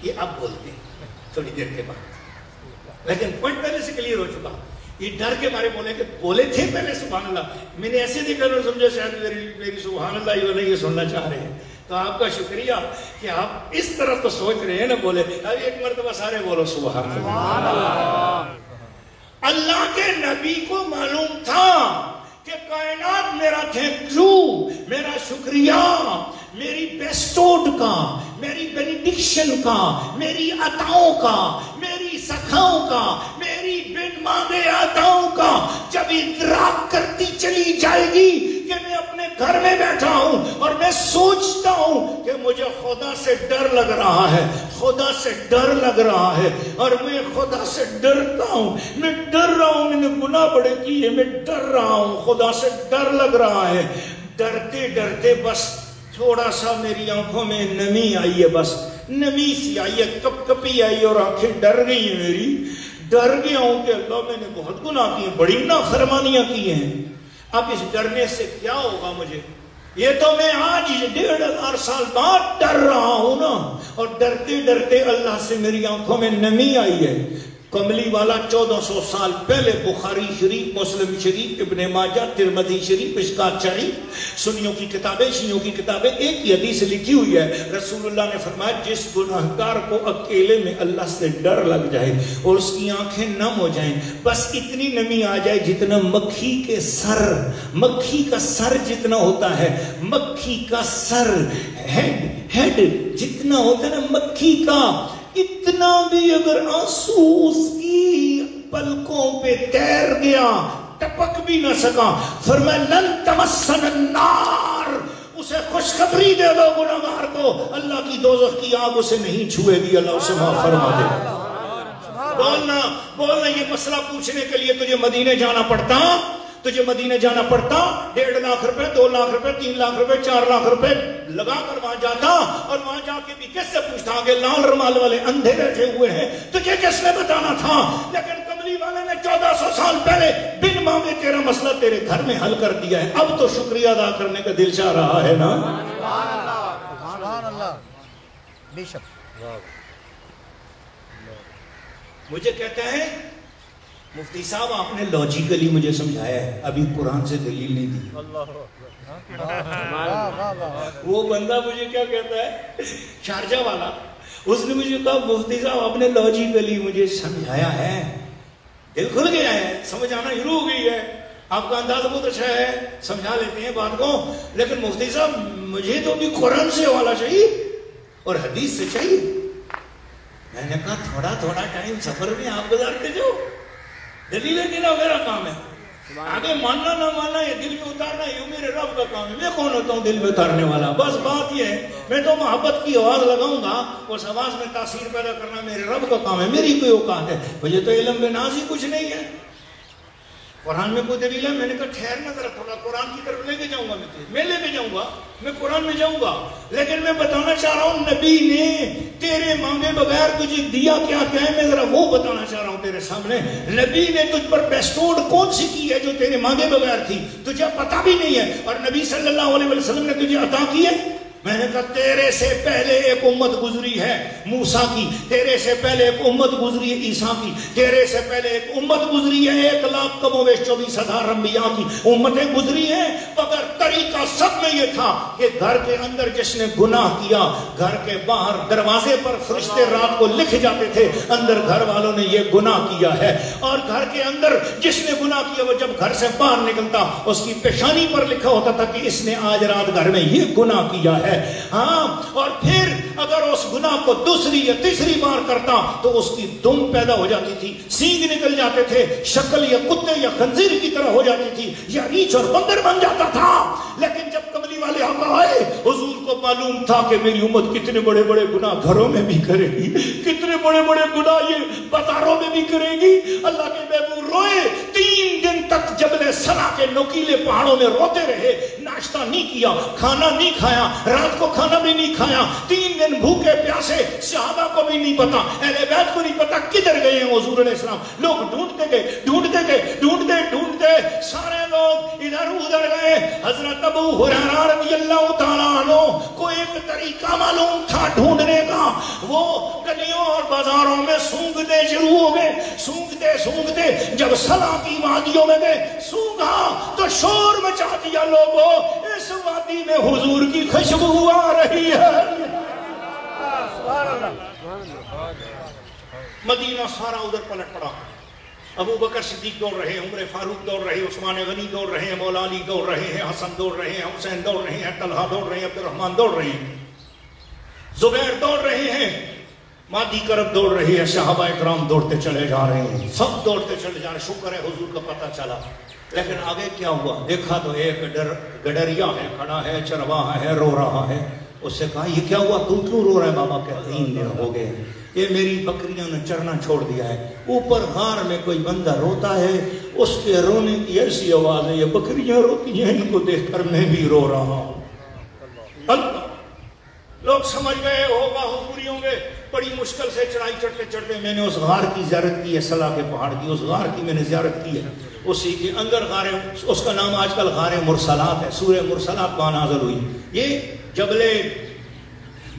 یہ اب بولتے ہیں تھوڑی دیر کے بعد، لیکن پوائنٹ پہلے سے کلیئر ہو چکا۔ یہ ڈر کے بارے بولے کہ بولے تھے پہلے سبحان اللہ، میں نے ایسے دیکھا اور سمجھا شاید میری سبحان اللہ یہ نہیں سننا چاہ رہے ہیں، تو آپ کا شکریہ کہ آپ اس طرح تو سوچ رہے ہیں نا، بولے اب ایک مرتبہ سارے بولو سبحان اللہ۔ اللہ کے نبی کو معلوم تھا کہ کائنات میرا تھینک یو، میرا شکریہ، میری بیسٹوڈ کا، میری بینیڈکشن کا، میری عطاؤں کا، میری سکھاؤں کا، میری بن مانگے عطاؤں کا جب ادراک کرتی چلی جائے گی کہ میں اپنے گھر میں بیٹھا ہوں اور میں سوچتا ہوں کہ مجھے خدا سے ڈر لگ رہا ہے، خدا سے ڈر لگ رہا ہے، اور میں خدا سے ڈرتا ہوں، میں ڈر رہا ہوں، میں نے گناہ بڑے کیے، میں ڈر رہا ہوں، خدا سے ڈر لگ رہا ہے، ڈرتے ڈرتے بس تھوڑا سا میری آنکھوں میں نمی آئی ہے، بس نمی سی آئی ہے، کپ کپی آئی اور آنکھیں ڈر گئی ہیں میری، ڈر گیا ہوں کہ اللہ میں نے بہت گناہ کیے، بڑی نافرمانیاں کی ہیں، اب اس ڈرنے سے کیا ہوگا مجھے؟ یہ تو میں آج 1500 سال بعد ڈر رہا ہوں نا، اور ڈرتے ڈرتے اللہ سے میری آنکھوں میں نمی آئی ہے۔ کملی والا 1400 سال پہلے بخاری شریف، مسلم شریف، ابن ماجہ، ترمذی شریف، مشکات شریف، سنیوں کی کتابیں، شیعوں کی کتابیں، ایک ہی حدیث لکھی ہوئی ہے، رسول اللہ نے فرمایا جس گناہگار کو اکیلے میں اللہ سے ڈر لگ جائے اور اس کی آنکھیں نم ہو جائیں، بس اتنی نمی آ جائے جتنا مکھی کے سر، مکھی کا سر جتنا ہوتا ہے، مکھی کا سر، ہیڈ جتنا ہوتا ہے نا مکھی کا، اتنا بھی اگر آنسو اس کی پلکوں پہ تیر گیا، ٹپک بھی نہ سکا، فرمایا لن تمسن النار، اسے خوشخبری دے دو گناہگار کو، اللہ کی دوزخ کی آگ اسے نہیں چھوئے گی، اللہ اسے معاف فرما دے۔ بولنا یہ مسئلہ پوچھنے کے لیے تجھے مدینے جانا پڑتا، تجھے مدینے جانا پڑتا، 1.5 لاکھ روپے، 2 لاکھ روپے، 3 لاکھ روپے، 4 لاکھ روپے لگا کر وہاں جاتا، اور وہاں جا کے بھی کس سے پوچھتا کہ لال رومال والے اندھے بیٹھے ہوئے ہیں، تجھے کس نے بتانا تھا؟ لیکن کملی والے نے 1400 سال پہلے بن مانگے تیرا مسئلہ تیرے گھر میں حل کر دیا ہے، اب تو شکریہ ادا کرنے کا دل چاہ رہا ہے نا؟ سبحان اللہ، بے شک۔ مجھے کہتے ہیں مفتی صاحب آپ نے لاجیکلی مجھے سمجھایا ہے، ابھی قرآن سے دلیل نہیں دی۔ وہ بندہ مجھے کیا کہتا ہے، شارجہ والا، اس نے مجھے کہا مفتی صاحب آپ نے لاجیکلی مجھے سمجھایا ہے، دل کھل گیا ہے، سمجھ آنا شروع ہو گئی ہے، آپ کا انداز بہت اچھا ہے، سمجھا لیتے ہیں بات کو، لیکن مفتی صاحب مجھے تو بھی قرآن سے حوالہ چاہیے اور حدیث سے چاہیے۔ میں نے کہا تھوڑا تھوڑا ٹائم سفر میں آپ گزارتے جو دلیلیں دینا میرا کام ہے، آگے ماننا نہ ماننا یہ دل میں اتارنا یہ میرے رب کا کام ہے. میں کون ہوتا ہوں دل میں اتارنے والا؟ بس بات یہ ہے میں تو محبت کی آواز لگاؤں گا، اس آواز میں تاثیر پیدا کرنا میرے رب کا کام ہے، میری کوئی اوقات ہے؟ مجھے تو علم میں ناز ہی کچھ نہیں ہے. قرآن میں کوئی دلیل ہے؟ میں نے کہا ٹھہرنا ذرا تھوڑا قرآن کی طرف لے کے جاؤں گا، میں لے کے جاؤں گا، میں قرآن میں جاؤں گا، لیکن میں بتانا چاہ رہا ہوں نبی نے تیرے مانگے بغیر تجھے دیا کیا کیا ہے، میں ذرا وہ بتانا چاہ رہا ہوں تیرے سامنے. نبی نے تجھ پر بیسٹوڈ کون سی کی ہے جو تیرے مانگے بغیر تھی، تجھے پتہ بھی نہیں ہے، اور نبی صلی اللہ علیہ وسلم نے تجھے عطا کی ہے. میں نے کہا تیرے سے پہلے ایک امت گزری ہے موسیٰ کی، تیرے سے پہلے ایک امت گزری ہے عیسیٰ کی، تیرے سے پہلے ایک امت گزری ہے 1,24,000 انبیاء کی امتیں گزری ہیں، مگر طریقہ سب میں یہ تھا کہ گھر کے اندر جس نے گناہ کیا، گھر کے باہر دروازے پر فرشتے رات کو لکھ جاتے تھے اندر گھر والوں نے یہ گناہ کیا ہے، اور گھر کے اندر جس نے گناہ کیا وہ جب گھر سے باہر نکلتا اس کی پیشانی پر لکھا ہوتا تھا کہ اس نے آج رات گھر میں یہ گناہ کیا ہے. ہاں، اور پھر اگر اس گناہ کو دوسری یا تیسری بار کرتا تو اس کی دم پیدا ہو جاتی تھی، سینگ نکل جاتے تھے، شکل یا کتے یا خنزیر کی طرح ہو جاتی تھی، یا ریچھ اور بندر بن جاتا تھا. لیکن جب کملی والے آقا آئے حضور کو معلوم تھا کہ میری امت کتنے بڑے بڑے گناہ گھروں میں بھی کرے گی، کتنے بڑے بڑے گناہ یہ بازاروں میں بھی کرے گی. اللہ کے محبوب روئے 3 دن تک جبل سنا کے نوکیلے پہاڑوں میں روتے رہے، ناشتہ نہیں کیا، کھانا نہیں کھایا، رات کو کھانا بھی نہیں کھایا، 3 دن بھوکے پیاسے، صحابہ کو بھی نہیں پتا، اہل بیت کو نہیں پتا کدھر گئے ہیں حضور علیہ السلام. لوگ ڈھونڈتے سارے لوگ ادھر ادھر گئے. حضرت ابو ہریرہ رضی اللہ تعالیٰ عنہ کو ایک طریقہ معلوم تھا ڈھونڈنے کا، وہ گلیوں اور بازاروں میں سونگھتے شروع ہو گئے، سونگھتے جب سلا کی وادیوں میں گئے، سونگھا تو شور مچا دیا، لوگوں اس وادی میں حضور کی خوشبو آ رہی ہے. مدینہ سارا ادھر پلٹ پڑا. ابو بکر صدیق دوڑ رہے ہیں، عمر فاروق دوڑ رہے ہیں، عثمان غنی دوڑ رہے ہیں، مولا علی دوڑ رہے ہیں، حسن دوڑ رہے ہیں، حسین دوڑ رہے ہیں، طلحہ دوڑ رہے ہیں، عبد الرحمن دوڑ رہے ہیں، زبیر دوڑ رہے ہیں، مادی کرب دوڑ رہی ہے، صحابہ اکرام دوڑتے چلے جا رہے ہیں، سب دوڑتے چلے جا رہے ہیں. شکر ہے حضور کا پتہ چلا. لیکن آگے کیا ہوا؟ دیکھا تو ایک گڈریا ہے کھڑا ہے، چرواہا ہے، رو رہا ہے. اس سے کہا یہ کیا ہوا، تم کیوں رو رہا ہے؟ بابا کہتے 3 دن ہو گئے یہ میری بکریوں نے چرنا چھوڑ دیا ہے. اوپر غار میں کوئی بندہ روتا ہے، اس کے رونے کی ایسی آواز ہے، یہ بکریاں روتی ہیں، ان کو دیکھ کر میں بھی رو رہا ہوں. لوگ سمجھ گئے ہوگا حضوری ہوں گے. بڑی مشکل سے چڑھائی چڑھتے میں نے اس غار کی زیارت کی ہے، صلا کے پہاڑ کی، اس غار کی میں نے زیارت کی ہے. اسی کے اندر غار، اس کا نام آج کل غار مرسلات ہے. سورہ مرسلات وہاں نازل ہوئی. یہ جبل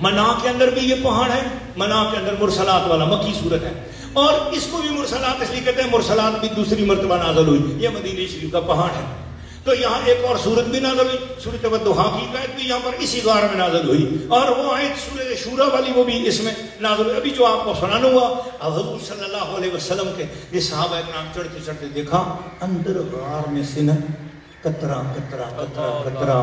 منا کے اندر بھی یہ پہاڑ ہے، منا کے اندر مرسلات والا مکی صورت ہے، اور اس کو بھی مرسلات اس لیے کہتے ہیں، مرسلات بھی دوسری مرتبہ نازل ہوئی. یہ مدینہ شریف کا پہاڑ ہے. تو یہاں ایک اور سورت بھی نازل ہوئی، سورۃ والضحیٰ کی آیت بھی یہاں پر اسی غار میں نازل ہوئی، اور وہ آیت سورۃ شورا والی وہ بھی اس میں نازل ہوئی. ابھی جو آپ کو سنانا ہوا، اب حضور صلی اللہ علیہ وسلم کے یہ صحابہ اکرام چڑھتے چڑھتے دیکھا اندر غار میں سے نا قطرہ قطرہ قطرہ قطرہ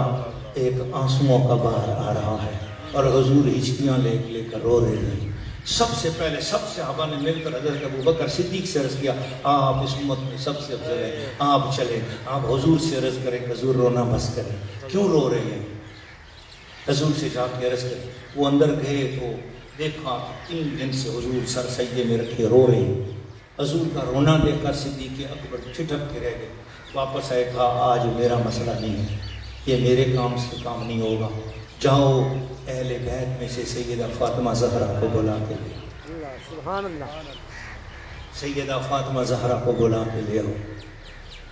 ایک آنسوؤں کا بہار آ رہا ہے، اور حضور ہچکیاں لے کر رو رہے ہیں. سب سے پہلے سب صحابہ نے مل کر حضرت ابو بکر صدیق سے عرض کیا، آپ اس امت میں سب سے افضل ہیں، آپ چلیں، آپ حضور سے عرض کریں، حضور رونا بس کریں، کیوں رو رہے ہیں؟ حضور سے جا کے عرض کریں. وہ اندر گئے تو دیکھا 3 دن سے حضور سر سجدے میں رکھے رو رہے ہیں. حضور کا رونا دیکھ کر صدیق اکبر چھٹک کے رہ گئے. واپس آئے، کہا آج میرا مسئلہ نہیں ہے، یہ میرے کام سے کام نہیں ہوگا، جاؤ اہل بیت میں سے سیدہ فاطمہ زہرا کو بلا کے لے. سبحان اللہ. سیدہ فاطمہ زہرا کو بلا کے لے آؤ.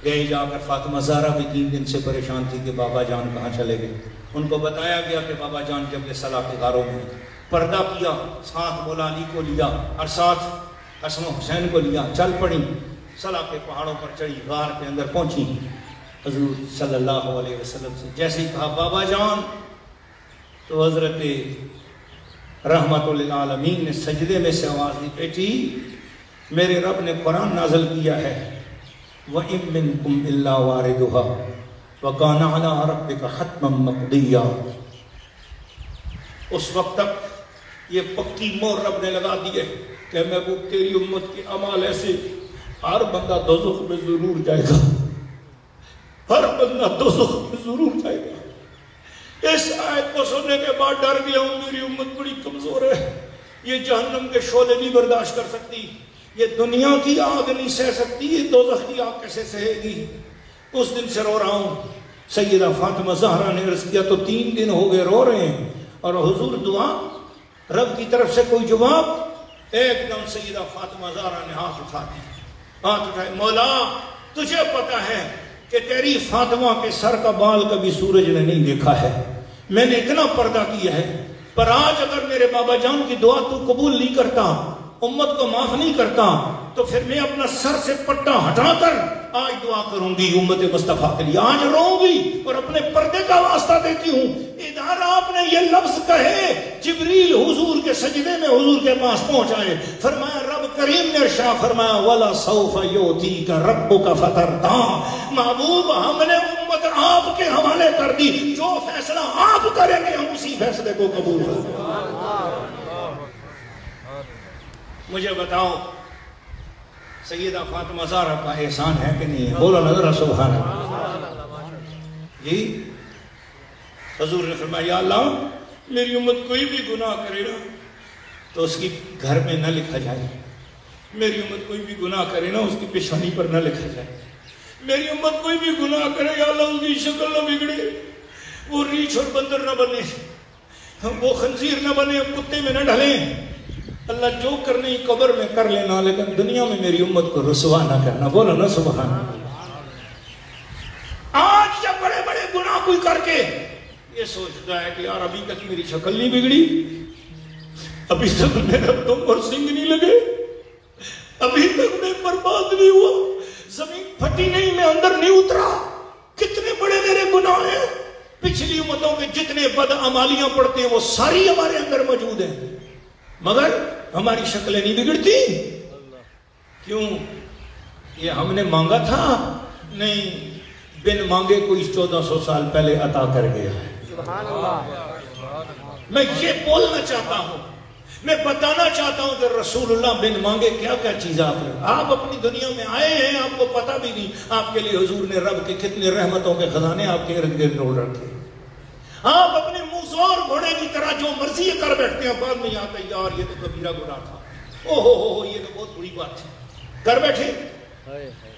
گئے جا کر فاطمہ زہرا بھی 3 دن سے پریشان تھی کہ بابا جان کہاں چلے گئے. ان کو بتایا گیا کہ بابا جان جب صلا کے غاروں میں پردہ کیا، ساتھ مولا علی کو لیا اور ساتھ حسن و حسین کو لیا، چل پڑی، صلا کے پہاڑوں پر چڑھی، غار کے اندر پہنچی. حضور صلی اللہ علیہ وسلم سے جیسے ہی کہا بابا جان، تو حضرت رحمت للعالمین نے سجدے میں سے آواز دی، بیٹی میرے رب نے قرآن نازل کیا ہے، وَإِن مِّنكُمْ إِلَّا وَارِدُهَا وَكَانَ عَلَىٰ رَبِّكَ حَتْمًا مَقْضِيًّا. اس وقت تک یہ پکی مور رب نے لگا دی ہے کہ محبوب تیری امت کے اعمال ایسے، ہر بندہ دوزخ میں ضرور جائے گا، ہر بندہ دوزخ میں ضرور جائے گا۔ اس آیت کو سننے کے بعد ڈر گیا ہوں، میری امت بڑی کمزور ہے، یہ جہنم کے شعلے نہیں برداشت کر سکتی، یہ دنیا کی آگ نہیں سہ سکتی، یہ دوزخ کی آگ کیسے سہے گی۔ اس دن سے رو رہا ہوں۔ سیدہ فاطمہ زہرا نے عرض کیا تو 3 دن ہو گئے رو رہے ہیں، اور حضور دعا رب کی طرف سے کوئی جواب؟ ایک دم سیدہ فاطمہ زہرا نے ہاتھ اٹھائے، مولا تجھے پتا ہے کہ تیری فاطمہ کے سر کا بال کبھی سورج نے نہیں دیکھا ہے، میں نے اتنا پردہ کیا ہے، پر آج اگر میرے بابا جان کی دعا تو قبول نہیں کرتا، امت کو معاف نہیں کرتا، تو پھر میں اپنا سر سے پٹا ہٹا کر آج دعا کروں گی امت مصطفیٰ کے لیے، آج روؤں گی اور اپنے پردے کا واسطہ دیتی ہوں۔ ادھر آپ نے یہ لفظ کہے، جبریل حضور کے سجدے میں حضور کے پاس پہنچائے، فرمایا رب کریم نے ارشاد فرمایا وَلَسَوْفَ يُعْطِيكَ رَبُّكَ فَتَرْضَىٰ، محبوب ہم نے امت آپ کے حوالے کر دی، جو فیصلہ آپ کریں گے ہم اسی فیصلے کو قبول کریں گے۔ مجھے بتاؤ سیدہ فاطمہ زہرا کا احسان ہے کہ نہیں ہے؟ بولو نظر سبحان اللہ۔ جی حضور نے فرمایا یا اللہ میری امت کوئی بھی گناہ کرے نا تو اس کی گھر میں نہ لکھا جائے، میری امت کوئی بھی گناہ کرے نا اس کی پیشانی پر نہ لکھا جائے، میری امت کوئی بھی گناہ کرے یا اللہ اس کی شکل نہ بگڑے، وہ ریچھ اور بندر نہ بنے، وہ خنزیر نہ بنے، کتے میں نہ ڈھلیں، اللہ جو کرنے قبر میں کر لینا لیکن دنیا میں میری امت کو رسوا نہ کرنا۔ بولو نا سبحان اللہ۔ آج جب بڑے بڑے گناہ کوئی کر کے یہ سوچتا ہے کہ یار ابھی تک میری شکل نہیں بگڑی، ابھی تک میرا دم اور سنگ نہیں لگے، ابھی تک میں برباد نہیں ہوا، زمین پھٹی نہیں، میں اندر نہیں اترا، کتنے بڑے میرے گناہ ہیں، پچھلی امتوں کے جتنے بدعمالیاں پڑھتے ہیں وہ ساری ہمارے اندر موجود ہیں، مگر ہماری شکلیں نہیں بگڑتی۔ کیوں؟ یہ ہم نے مانگا تھا؟ نہیں، بن مانگے کوئی 1400 سال پہلے عطا کر گیا ہے۔ میں یہ بولنا چاہتا ہوں، میں بتانا چاہتا ہوں کہ رسول اللہ بن مانگے کیا کیا چیز آپ اپنی دنیا میں آئے ہیں، آپ کو پتہ بھی نہیں، آپ کے لیے حضور نے رب کے کتنے رحمتوں کے خزانے آپ کے ارد گرد ڈول رکھے، آپ اپنے موزور گھوڑے کی طرح جو مرضی کر بیٹھتے ہیں، بعد میں آتا ہے یار یہ تو کبیرہ گناہ تھا، اوہ یہ تو بہت بڑی بات ہے، کر بیٹھے۔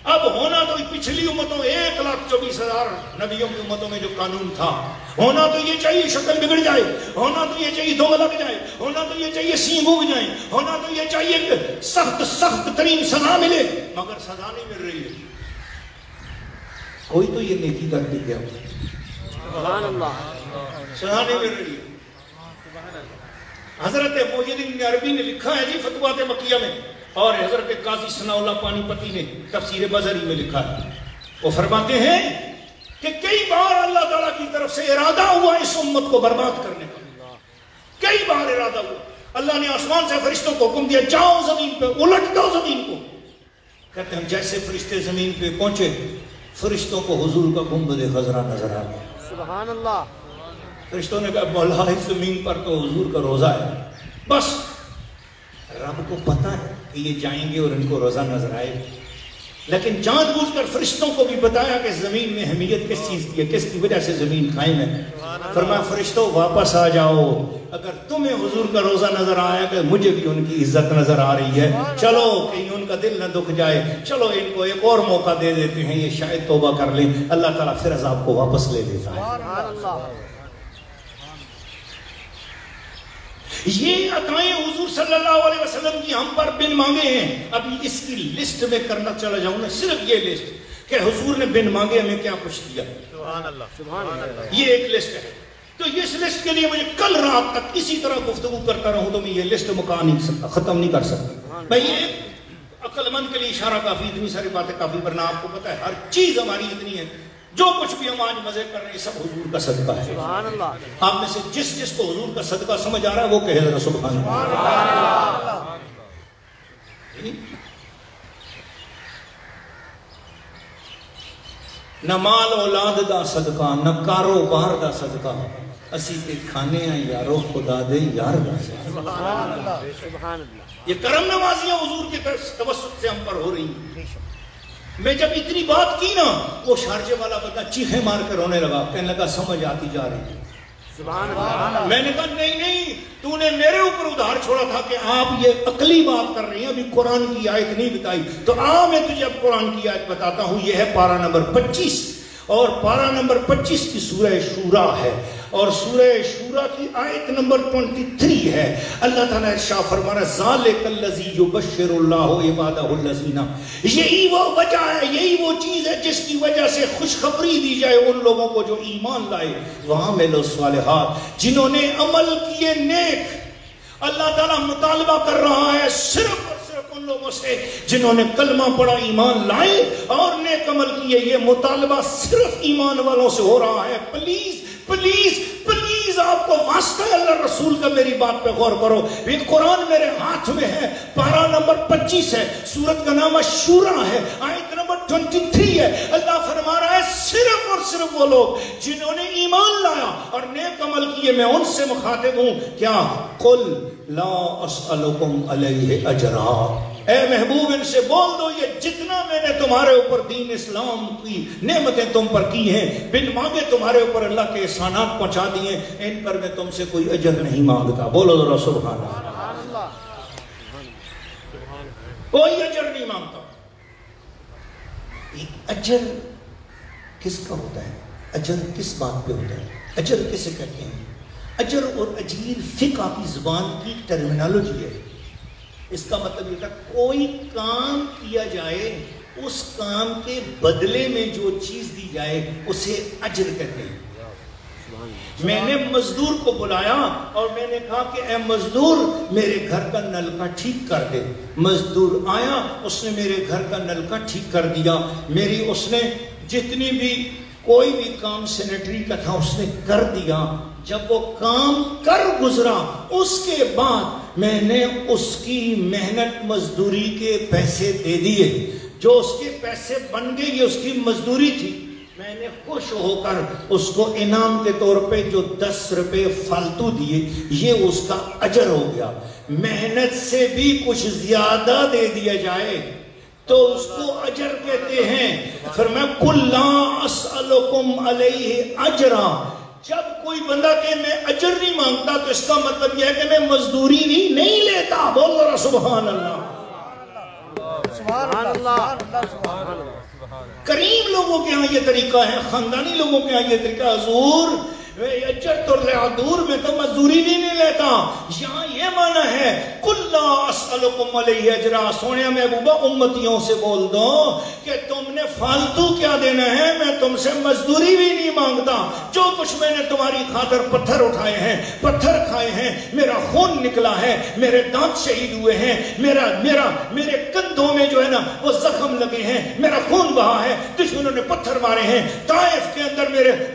اب ہونا تو پچھلی امتوں 1,24,000 نبیوں کی امتوں میں جو قانون تھا، ہونا تو یہ چاہیے شکل بگڑ جائے، ہونا تو یہ چاہیے دو لگ جائے، ہونا تو یہ چاہیے سینگ اگ جائیں، ہونا تو یہ چاہیے کہ سخت ترین سزا ملے، مگر سزا نہیں مل رہی ہے۔ کوئی تو یہ نیکی کر دی گیا، سبحان اللہ، سزا نہیں مل رہی ہے۔ حضرت محی بن عربی نے لکھا ہے جی فتوحات مکیہ میں، اور حضرت قاضی ثناء اللہ پانی پتی نے تفسیر بزری میں لکھا ہے، وہ فرماتے ہیں کہ کئی بار اللہ تعالیٰ کی طرف سے ارادہ ہوا اس امت کو برباد کرنے کا، کئی بار ارادہ ہوا، اللہ نے آسمان سے فرشتوں کو حکم دیا جاؤ زمین پہ الٹ دو زمین کو، کہتے ہیں جیسے فرشتے زمین پہ پہنچے فرشتوں کو حضور کا گنبد خضرا نظر آ گیا، سبحان اللہ۔ فرشتوں نے کہا مولا اس زمین پر تو حضور کا روزہ ہے، بس رب کو پتا ہے کہ یہ جائیں گے اور ان کو روزہ نظر آئے گی، لیکن جان بوجھ کر فرشتوں کو بھی بتایا کہ زمین میں اہمیت کس چیز کی ہے، کس کی وجہ سے زمین قائم ہے۔ فرمایا فرشتوں واپس آ جاؤ، اگر تمہیں حضور کا روزہ نظر آیا کہ مجھے بھی ان کی عزت نظر آ رہی ہے، چلو کہیں ان کا دل نہ دکھ جائے، چلو ان کو ایک اور موقع دے دیتے ہیں، یہ شاید توبہ کر لیں، اللہ تعالیٰ پھر عذاب کو واپس لے لیتا ہے۔ یہ عطائیں حضور صلی اللہ علیہ وسلم کی ہم پر بن مانگے ہیں۔ ابھی اس کی لسٹ میں کرنا چلا جاؤں نا، صرف یہ لسٹ کہ حضور نے بن مانگے ہمیں کیا کچھ دیا، سبحان اللہ، یہ ایک لسٹ ہے۔ تو اس لسٹ کے لیے مجھے کل رات تک اسی طرح گفتگو کرتا رہوں تو میں یہ لسٹ مکا نہیں سکتا، ختم نہیں کر سکتا۔ میں یہ عقل مند کے لیے اشارہ کافی، اتنی ساری باتیں کافی، ورنہ آپ کو پتا ہے ہر چیز ہماری اتنی ہے، جو کچھ بھی ہم آج مزے کر رہے ہیں سب حضور کا صدقہ ہے، سبحان اللہ۔ آپ میں سے جس کو حضور کا صدقہ سمجھ آ رہا ہے وہ کہے ذرا سبحان اللہ۔ نہ مال اولاد دا صدقہ، نہ کاروبار دا صدقہ، اسی تے کھانے ہیں یارو خدا دے یار دا صدقہ۔ یہ کرم نوازیاں حضور کے توسط سے ہم پر ہو رہی ہیں۔ میں جب اتنی بات کی نا وہ شارجے والا بندہ چیخیں مار کر رونے لگا، کہنے لگا سمجھ آتی جا رہی ہے۔ میں نے کہا نہیں تو نے میرے اوپر ادھار چھوڑا تھا کہ آپ یہ عقلی بات کر رہی ہیں، ابھی قرآن کی آیت نہیں بتائی، تو میں تجھے اب قرآن کی آیت بتاتا ہوں۔ یہ ہے پارہ نمبر 25 اور پارہ نمبر 25 کی سورہ شورا ہے اور سورہ شورا کی آیت نمبر 23 ہے۔ اللہ تعالیٰ ارشاد فرما رہا ہے ذالک الذی یبشر اللہ عبادہ الذین، یہی وہ وجہ ہے، یہی وہ چیز ہے جس کی وجہ سے خوشخبری دی جائے ان لوگوں کو جو ایمان لائے، وعملوا الصالحات، جنہوں نے عمل کیے نیک۔ اللہ تعالیٰ مطالبہ کر رہا ہے صرف اور صرف ان لوگوں سے جنہوں نے کلمہ پڑھا، ایمان لائے اور نیک عمل کیے۔ یہ مطالبہ صرف ایمان والوں سے ہو رہا ہے۔ پلیز پلیز پلیز آپ کو واسطہ ہے اللہ رسول کا، میری بات پہ غور کرو۔ یہ قرآن میرے ہاتھ میں ہے، پارہ نمبر 25 ہے، سورت کا نام شورا ہے، آیت نمبر 23 ہے۔ اللہ فرما رہا ہے صرف اور صرف وہ لوگ جنہوں نے ایمان لایا اور نیک عمل کیے، میں ان سے مخاطب ہوں۔ کیا؟ قل لا اسألکم علیہ اجرا، اے محبوب ان سے بول دو یہ جتنا میں نے تمہارے اوپر دین اسلام کی نعمتیں تم پر کی ہیں، بن مانگے تمہارے اوپر اللہ کے احسانات پہنچا دیے، ان پر میں تم سے کوئی اجر نہیں مانگتا۔ بولو ذرا سبحان اللہ، کوئی اجر نہیں مانگتا۔ اجر کس کا ہوتا ہے؟ اجر کس بات پہ ہوتا ہے؟ اجر کسے کہتے ہیں؟ اجر اور اجیر فقہ کی زبان کی ٹرمینالوجی ہے۔ اس کا مطلب یہ تھا کوئی کام کیا جائے، اس کام کے بدلے میں جو چیز دی جائے اسے اجر کہتے ہیں۔ میں نے مزدور کو بلایا اور میں نے کہا کہ اے مزدور میرے گھر کا نلکا ٹھیک کر دے۔ مزدور آیا، اس نے میرے گھر کا نلکا ٹھیک کر دیا، میری اس نے جتنی بھی کوئی بھی کام سینیٹری کا تھا اس نے کر دیا۔ جب وہ کام کر گزرا اس کے بعد میں نے اس کی محنت مزدوری کے پیسے دے دیے، جو اس کے پیسے بن گئے، یہ اس کی مزدوری تھی۔ میں نے خوش ہو کر اس کو انعام کے طور پہ جو 10 روپے فالتو دیے، یہ اس کا اجر ہو گیا۔ محنت سے بھی کچھ زیادہ دے دیا جائے تو اس کو اجر کہتے ہیں۔ پھر میں قل لا اسألکم علیہ اجرا، جب کوئی بندہ کہ میں اجر نہیں مانگتا تو اس کا مطلب یہ ہے کہ میں مزدوری بھی نہیں لیتا۔ بول رہا سبحان اللہ، سبحان اللہ۔ کریم لوگوں کے ہاں یہ طریقہ ہے، خاندانی لوگوں کے ہاں یہ طریقہ۔ حضور اجر تو لے دور میں تو مزدوری بھی نہیں لیتا۔ یہاں یہ معنی ہے قل لا اسألکم علیہ اجرا، سونے محبوبہ امتیوں سے بول دو کہ تم نے فالتو کیا دینا ہے، میں تم سے مزدوری بھی نہیں مانگتا۔ جو کچھ میں نے تمہاری خاطر پتھر اٹھائے ہیں، پتھر کھائے ہیں، میرا خون نکلا ہے، میرے دانت شہید ہوئے ہیں، میرے کندھوں میں جو ہے نا وہ زخم لگے ہیں، میرا خون بہا ہے، دشمنوں نے پتھر مارے ہیں، طائف کے اندر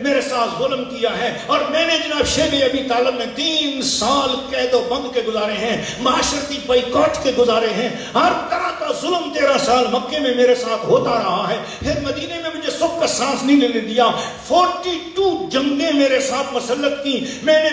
میرے ساتھ ظلم کیا ہے، اور میں نے جناب شیب ابی طالب میں 3 سال قید و بند کے گزارے ہیں، معاشرتی بائیکاٹ کے گزارے ہیں، ہر طرح کا ظلم 13 سال مکے میں میرے ساتھ ہوتا رہا ہے۔ پھر مدینے میں مجھے سب کا سانس نہیں لینے دیا۔ 42 جنگیں میرے ساتھ مسلط کی، میں نے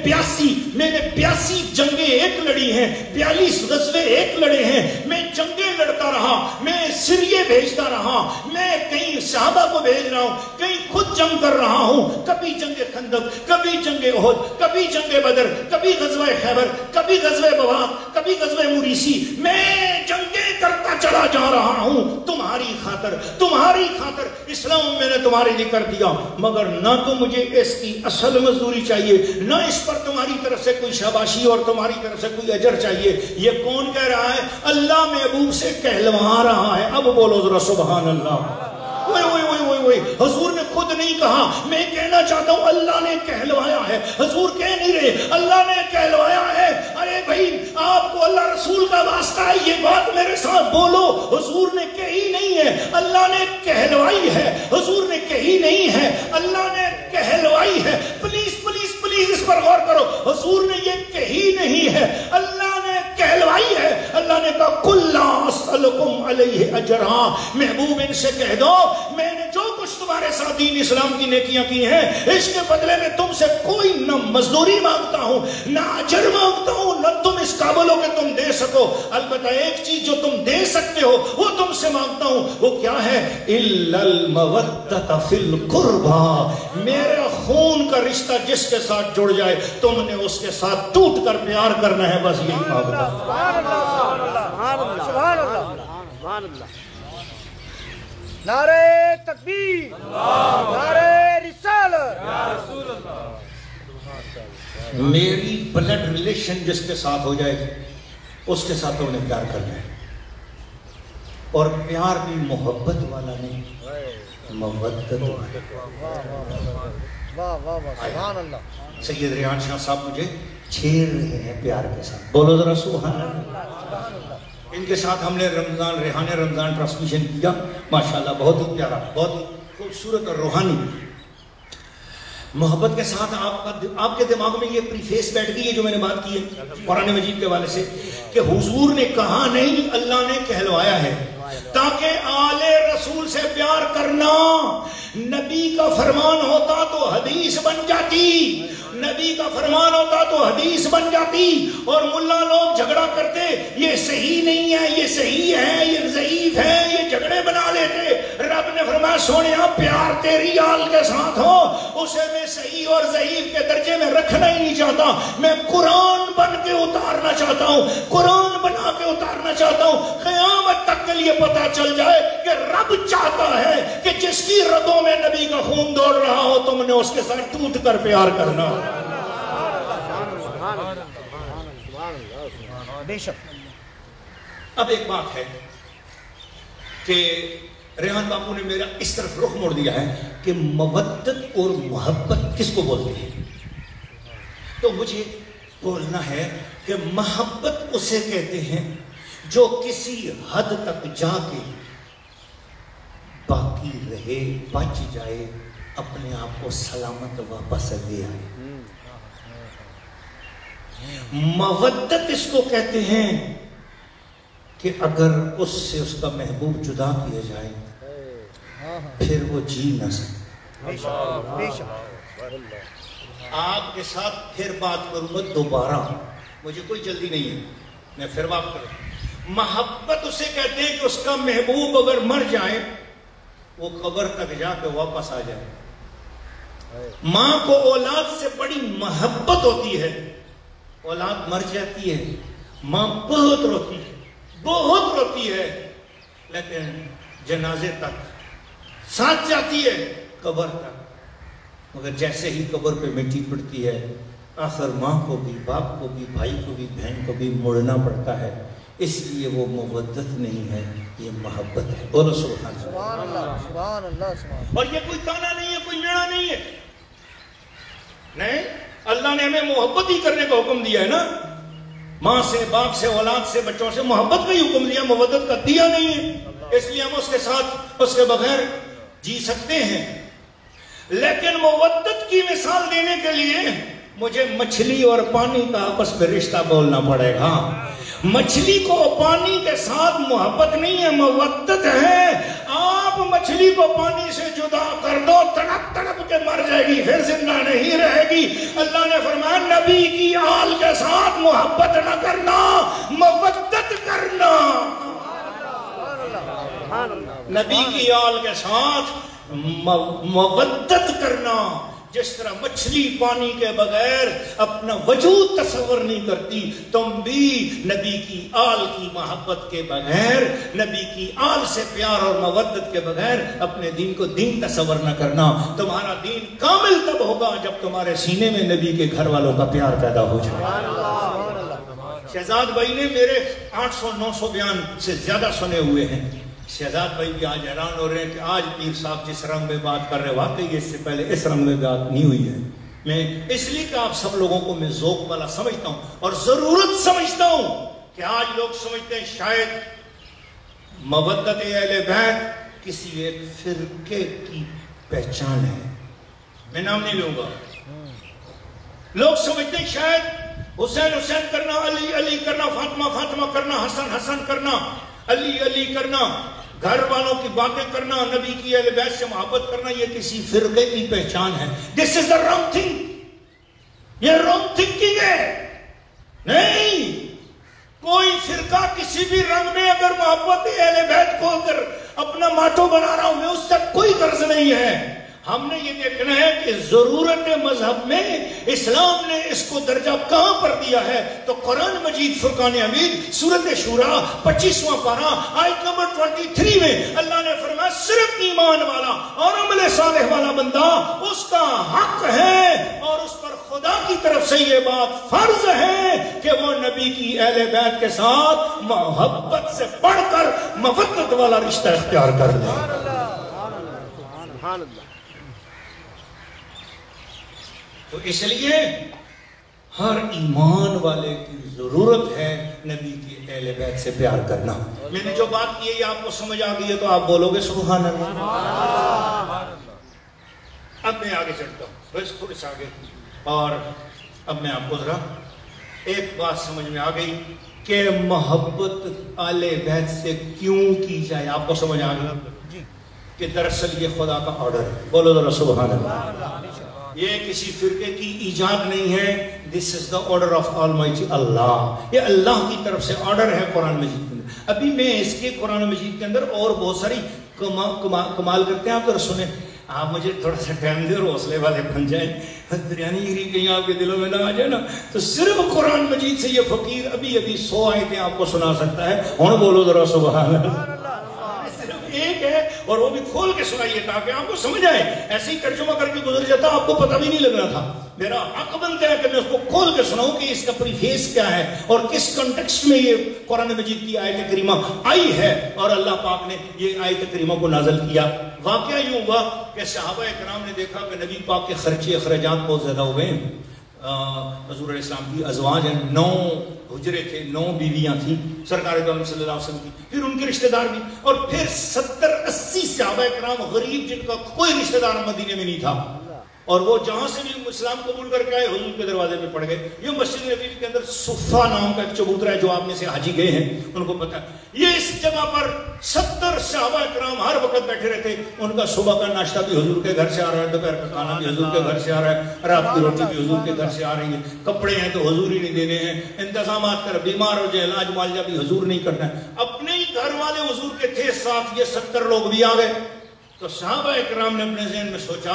82 جنگیں ایک لڑی ہیں، 42 غزوے ایک لڑے ہیں، میں جنگیں لڑتا رہا، میں سریے بھیجتا رہا، میں کہیں صحابہ کو بھیج رہا ہوں، کہیں خود جنگ کر رہا ہوں، کبھی جنگ خندق، کبھی جنگ احد، کبھی جنگ بدر، کبھی غزوہ خیبر، کبھی غزوہ بواق، کبھی غزوہ موریسی، میں جنگیں کرتا چلا جا رہا ہوں تمہاری خاطر اسلام میں نے تمہارے لیے کر دیا، مگر نہ تو مجھے اس کی اصل مزدوری چاہیے، نہ اس پر تمہاری طرف سے کوئی شاباشی اور تمہاری طرف سے کوئی اجر چاہیے۔ یہ کون کہہ رہا ہے؟ اللہ محبوب سے کہلوا رہا ہے۔ اب بولو ذرا سبحان اللہ۔ حضور نے خود نہیں کہا، میں کہنا چاہتا ہوں اللہ نے کہلوایا ہے۔ حضور کہہ نہیں رہے، اللہ نے کہلوایا ہے۔ ارے بھائی آپ کو اللہ رسول کا واسطہ ہے، یہ بات میرے ساتھ بولو۔ حضور نے کہی نہیں ہے، اللہ نے کہلوائی ہے۔ حضور نے کہی نہیں ہے، اللہ نے کہلوائی ہے۔ پلیز پلیز پلیز اس پر غور کرو، حضور نے یہ کہی نہیں ہے، اللہ نے کہلوائی ہے۔ اللہ نے کہا قل لا اسألکم علیہ اجرا، الجرحى، محبوب ان سے کہہ دو میں نے جو کچھ تمہارے ساتھ دین اسلام کی نیکیاں کی ہیں اس کے بدلے میں تم سے کوئی نہ مزدوری مانگتا ہوں نہ اجر مانگتا ہوں، نہ تم اس قابل ہو کہ تم دے سکو، البتہ ایک چیز جو تم دے سکتے ہو وہ تم سے مانگتا ہوں، وہ کیا ہے؟ الا المودۃ فی القربى، میرے خون کا رشتہ جس کے ساتھ جڑ جائے تم نے اس کے ساتھ ٹوٹ کر پیار کرنا ہے، بس یہی مانگتا ہوں۔ سبحان اللہ سبحان اللہ سبحان اللہ سبحان اللہ، نعرہ تکبیر، نعرہ رسالت، میری بلڈ ریلیشن جس کے ساتھ ہو جائے اس کے ساتھ تم نے پیار کرنا ہے، اور پیار بھی محبت والا نہیں، مودت والا۔ واہ واہ واہ سبحان اللہ۔ سید ریحان شاہ صاحب مجھے چھیڑ رہے ہیں پیار کے ساتھ، بولو ذرا سبحان اللہ۔ ان کے ساتھ ہم نے رمضان ریحان رمضان ٹرانسمیشن کیا، ماشاءاللہ بہت ہی پیارا، بہت ہی خوبصورت اور روحانی۔ محبت کے ساتھ آپ کے دماغ میں یہ پریفیس بیٹھ گئی ہے جو میں نے بات کی ہے قرآن مجید کے حوالے سے، کہ حضور نے کہا نہیں، اللہ نے کہلوایا ہے، تاکہ آل رسول سے پیار کرنا نبی کا فرمان ہوتا تو حدیث بن جاتی، نبی کا فرمان ہوتا تو حدیث بن جاتی، اور ملا لوگ جھگڑا کرتے یہ صحیح نہیں ہے، یہ صحیح ہے، یہ ضعیف ہے، یہ جھگڑے بنا لیتے۔ رب نے فرمایا سونیا پیار تیری آل کے ساتھ ہو، اسے میں صحیح اور ضعیف کے درجے میں رکھنا ہی نہیں چاہتا، میں قرآن بن کے اتارنا چاہتا ہوں، قرآن بنا کے اتارنا چاہتا ہوں، قیامت تک کے لیے پتا چل جائے کہ رب چاہتا ہے کہ جس کی رگوں میں نبی کا خون دوڑ رہا ہو تم نے اس کے ساتھ ٹوٹ کر پیار کرنا۔ بے شک۔ اب ایک بات ہے کہ ریحان باپو نے میرا اس طرف رخ موڑ دیا ہے کہ مودت اور محبت کس کو بولتے ہیں، تو مجھے بولنا ہے کہ محبت اسے کہتے ہیں جو کسی حد تک جا کے باقی رہے، بچ جائے، اپنے آپ کو سلامت واپس لے آئے۔ مودت اس کو کہتے ہیں کہ اگر اس سے اس کا محبوب جدا کیا جائے پھر وہ جی نہ سکے۔ آپ کے ساتھ پھر بات کروں گا دوبارہ، مجھے کوئی جلدی نہیں ہے، میں پھر بات کروں۔ محبت اسے کہتے ہیں کہ اس کا محبوب اگر مر جائے وہ قبر تک جا کے واپس آ جائے۔ ماں کو اولاد سے بڑی محبت ہوتی ہے، اولاد مر جاتی ہے ماں بہت روتی ہے، بہت روتی ہے، لیکن جنازے تک ساتھ جاتی ہے، قبر تک، مگر جیسے ہی قبر پہ مٹی پڑتی ہے آخر ماں کو بھی، باپ کو بھی، بھائی کو بھی، بہن کو بھی مڑنا پڑتا ہے، اس لیے وہ مودت نہیں ہے، یہ محبت ہے۔ بولو سبحان اللہ سبحان اللہ سبحان اللہ سبحان۔ اور یہ کوئی تانا نہیں ہے، کوئی میڑا نہیں ہے، نہیں، اللہ نے ہمیں محبت ہی کرنے کا حکم دیا ہے نا، ماں سے، باپ سے، اولاد سے، بچوں سے محبت کا ہی حکم دیا، مودت کا دیا نہیں ہے، اس لیے ہم اس کے ساتھ، اس کے بغیر جی سکتے ہیں۔ لیکن مودت کی مثال دینے کے لیے مجھے مچھلی اور پانی کا آپس میں رشتہ بولنا پڑے گا۔ مچھلی کو پانی کے ساتھ محبت نہیں ہے، مودت ہے۔ آپ مچھلی کو پانی سے جدا کر دو، تڑپ تڑپ کے مر جائے گی، پھر زندہ نہیں رہے گی۔ اللہ نے فرمایا نبی کی آل کے ساتھ محبت نہ کرنا، مودت کرنا۔ نبی کی آل کے ساتھ مودت کرنا، جس طرح مچھلی پانی کے بغیر اپنا وجود تصور نہیں کرتی، تم بھی نبی کی آل کی محبت کے بغیر، نبی کی آل سے پیار اور مودت کے بغیر اپنے دین کو دین تصور نہ کرنا۔ تمہارا دین کامل تب ہوگا جب تمہارے سینے میں نبی کے گھر والوں کا پیار پیدا ہو جائے۔ شہزاد بھائی نے میرے 800-900 بیان سے زیادہ سنے ہوئے ہیں، شہزاد بھائی بھی آج حیران ہو رہے ہیں کہ آج پیر صاحب جس رنگ میں بات کر رہے ہیں واقعی اس سے پہلے اس رنگ میں بات نہیں ہوئی ہے۔ میں اس لیے کہ آپ سب لوگوں کو میں ذوق والا سمجھتا ہوں اور ضرورت سمجھتا ہوں کہ آج لوگ سمجھتے ہیں شاید مودت اہل بیت کسی ایک فرقے کی پہچان ہے، میں نام نہیں لوں گا۔ لوگ سمجھتے ہیں شاید حسین حسین کرنا، علی علی کرنا، فاطمہ فاطمہ کرنا، حسن حسن کرنا، علی علی کرنا گھر والوں کی باتیں کرنا، نبی کی اہل بیت سے محبت کرنا، یہ کسی فرقے کی پہچان ہے. دس از دا رانگ تھنگ. یہ رانگ تھنکنگ ہے. نہیں، کوئی فرقہ کسی بھی رنگ میں اگر محبت اہل بیت کو اگر اپنا ماٹو بنا رہا ہوں میں، اس سے کوئی غرض نہیں ہے. ہم نے یہ دیکھنا ہے کہ ضرورت مذہب میں اسلام نے اس کو درجہ کہاں پر دیا ہے. تو قرآن مجید فرقان حمید سورۃ شورى 25واں پارہ آیت نمبر 23 میں اللہ نے فرمایا صرف ایمان والا اور عمل صالح والا بندہ اس کا حق ہے، اور اس پر خدا کی طرف سے یہ بات فرض ہے کہ وہ نبی کی اہل بیت کے ساتھ محبت سے بڑھ کر مودت والا رشتہ اختیار کر لے. سبحان اللہ. تو اس لیے ہر ایمان والے کی ضرورت ہے نبی کی اہل بیت سے پیار کرنا. میں نے جو بات کی ہے یہ آپ کو سمجھ آ گئی ہے تو آپ بولو گے سبحان اللہ. اب میں آگے چلتا ہوں بس تھوڑے سے آگے، اور اب میں آپ کو ذرا ایک بات سمجھ میں آ گئی کہ محبت اہل بیت سے کیوں کی جائے. آپ کو سمجھ آ گئی کہ دراصل یہ خدا کا آرڈر ہے. بولو ذرا سبحان اللہ. یہ کسی فرقے کی ایجاد نہیں ہے. This is the order of Almighty اللہ. یہ اللہ کی طرف سے آرڈر ہے قرآن مجید کے اندر. ابھی میں اس کے قرآن مجید کے اندر اور بہت ساری کمال کرتے ہیں. آپ ذرا سنیں، آپ مجھے تھوڑا سا ٹائم دے اور حوصلے والے بن جائیں. بریانی گری کہیں آپ کے دلوں میں نہ آ جائے نا، تو صرف قرآن مجید سے یہ فقیر ابھی 100 آیتیں آپ کو سنا سکتا ہے. اور بولو ذرا سبحان اللہ. ایک ہے اور وہ بھی کھول کے سنائیے تاکہ آپ کو سمجھ آئے. ایسے ہی ترجمہ کر کے گزر جاتا آپ کو پتہ بھی نہیں لگنا تھا. میرا حق بنتا ہے کہ میں اس کو کھول کے سناؤں کہ اس کا پریفیس کیا ہے اور کس کنٹیکسٹ میں یہ قرآن مجید کی آیت کریمہ آئی ہے اور اللہ پاک نے یہ آیت کریمہ کو نازل کیا. واقعہ یوں ہوا کہ صحابہ کرام نے دیکھا کہ نبی پاک کے خرچے اخراجات بہت زیادہ ہو گئے. حضور علیہ السلام کی ازواج ہیں، 9 حجرے تھے، 9 بیویاں تھیں سرکار دو عالم صلی اللہ علیہ وسلم کی، پھر ان کے رشتہ دار بھی، اور پھر 70-80 صحابہ کرام غریب جن کا کوئی رشتہ دار مدینے میں نہیں تھا، اور وہ جہاں سے بھی اسلام قبول کر کے آئے حضور کے دروازے پہ پڑ گئے. یہ مسجد نبوی کے اندر صفہ نام کا ایک چبوترا ہے، جو آپ میں سے حاجی گئے ہیں ان کو پتہ ہے. یہ اس جگہ پر 70 صحابہ کرام ہر وقت بیٹھے رہتے. ان کا صبح کا ناشتہ بھی حضور کے گھر سے آ رہا ہے، دوپہر کا کھانا بھی حضور کے گھر سے آ رہا ہے، رات کی روٹی بھی حضور کے گھر سے آ رہی ہے. کپڑے ہیں تو حضور ہی نہیں دینے ہیں، انتظامات کر بیمار ہو جائے علاج معالجہ بھی حضور نہیں کرنا ہے. اپنے ہی گھر والے حضور کے تھے ساتھ، یہ 70 لوگ بھی آ گئے. تو صحابہ اکرام نے اپنے ذہن میں سوچا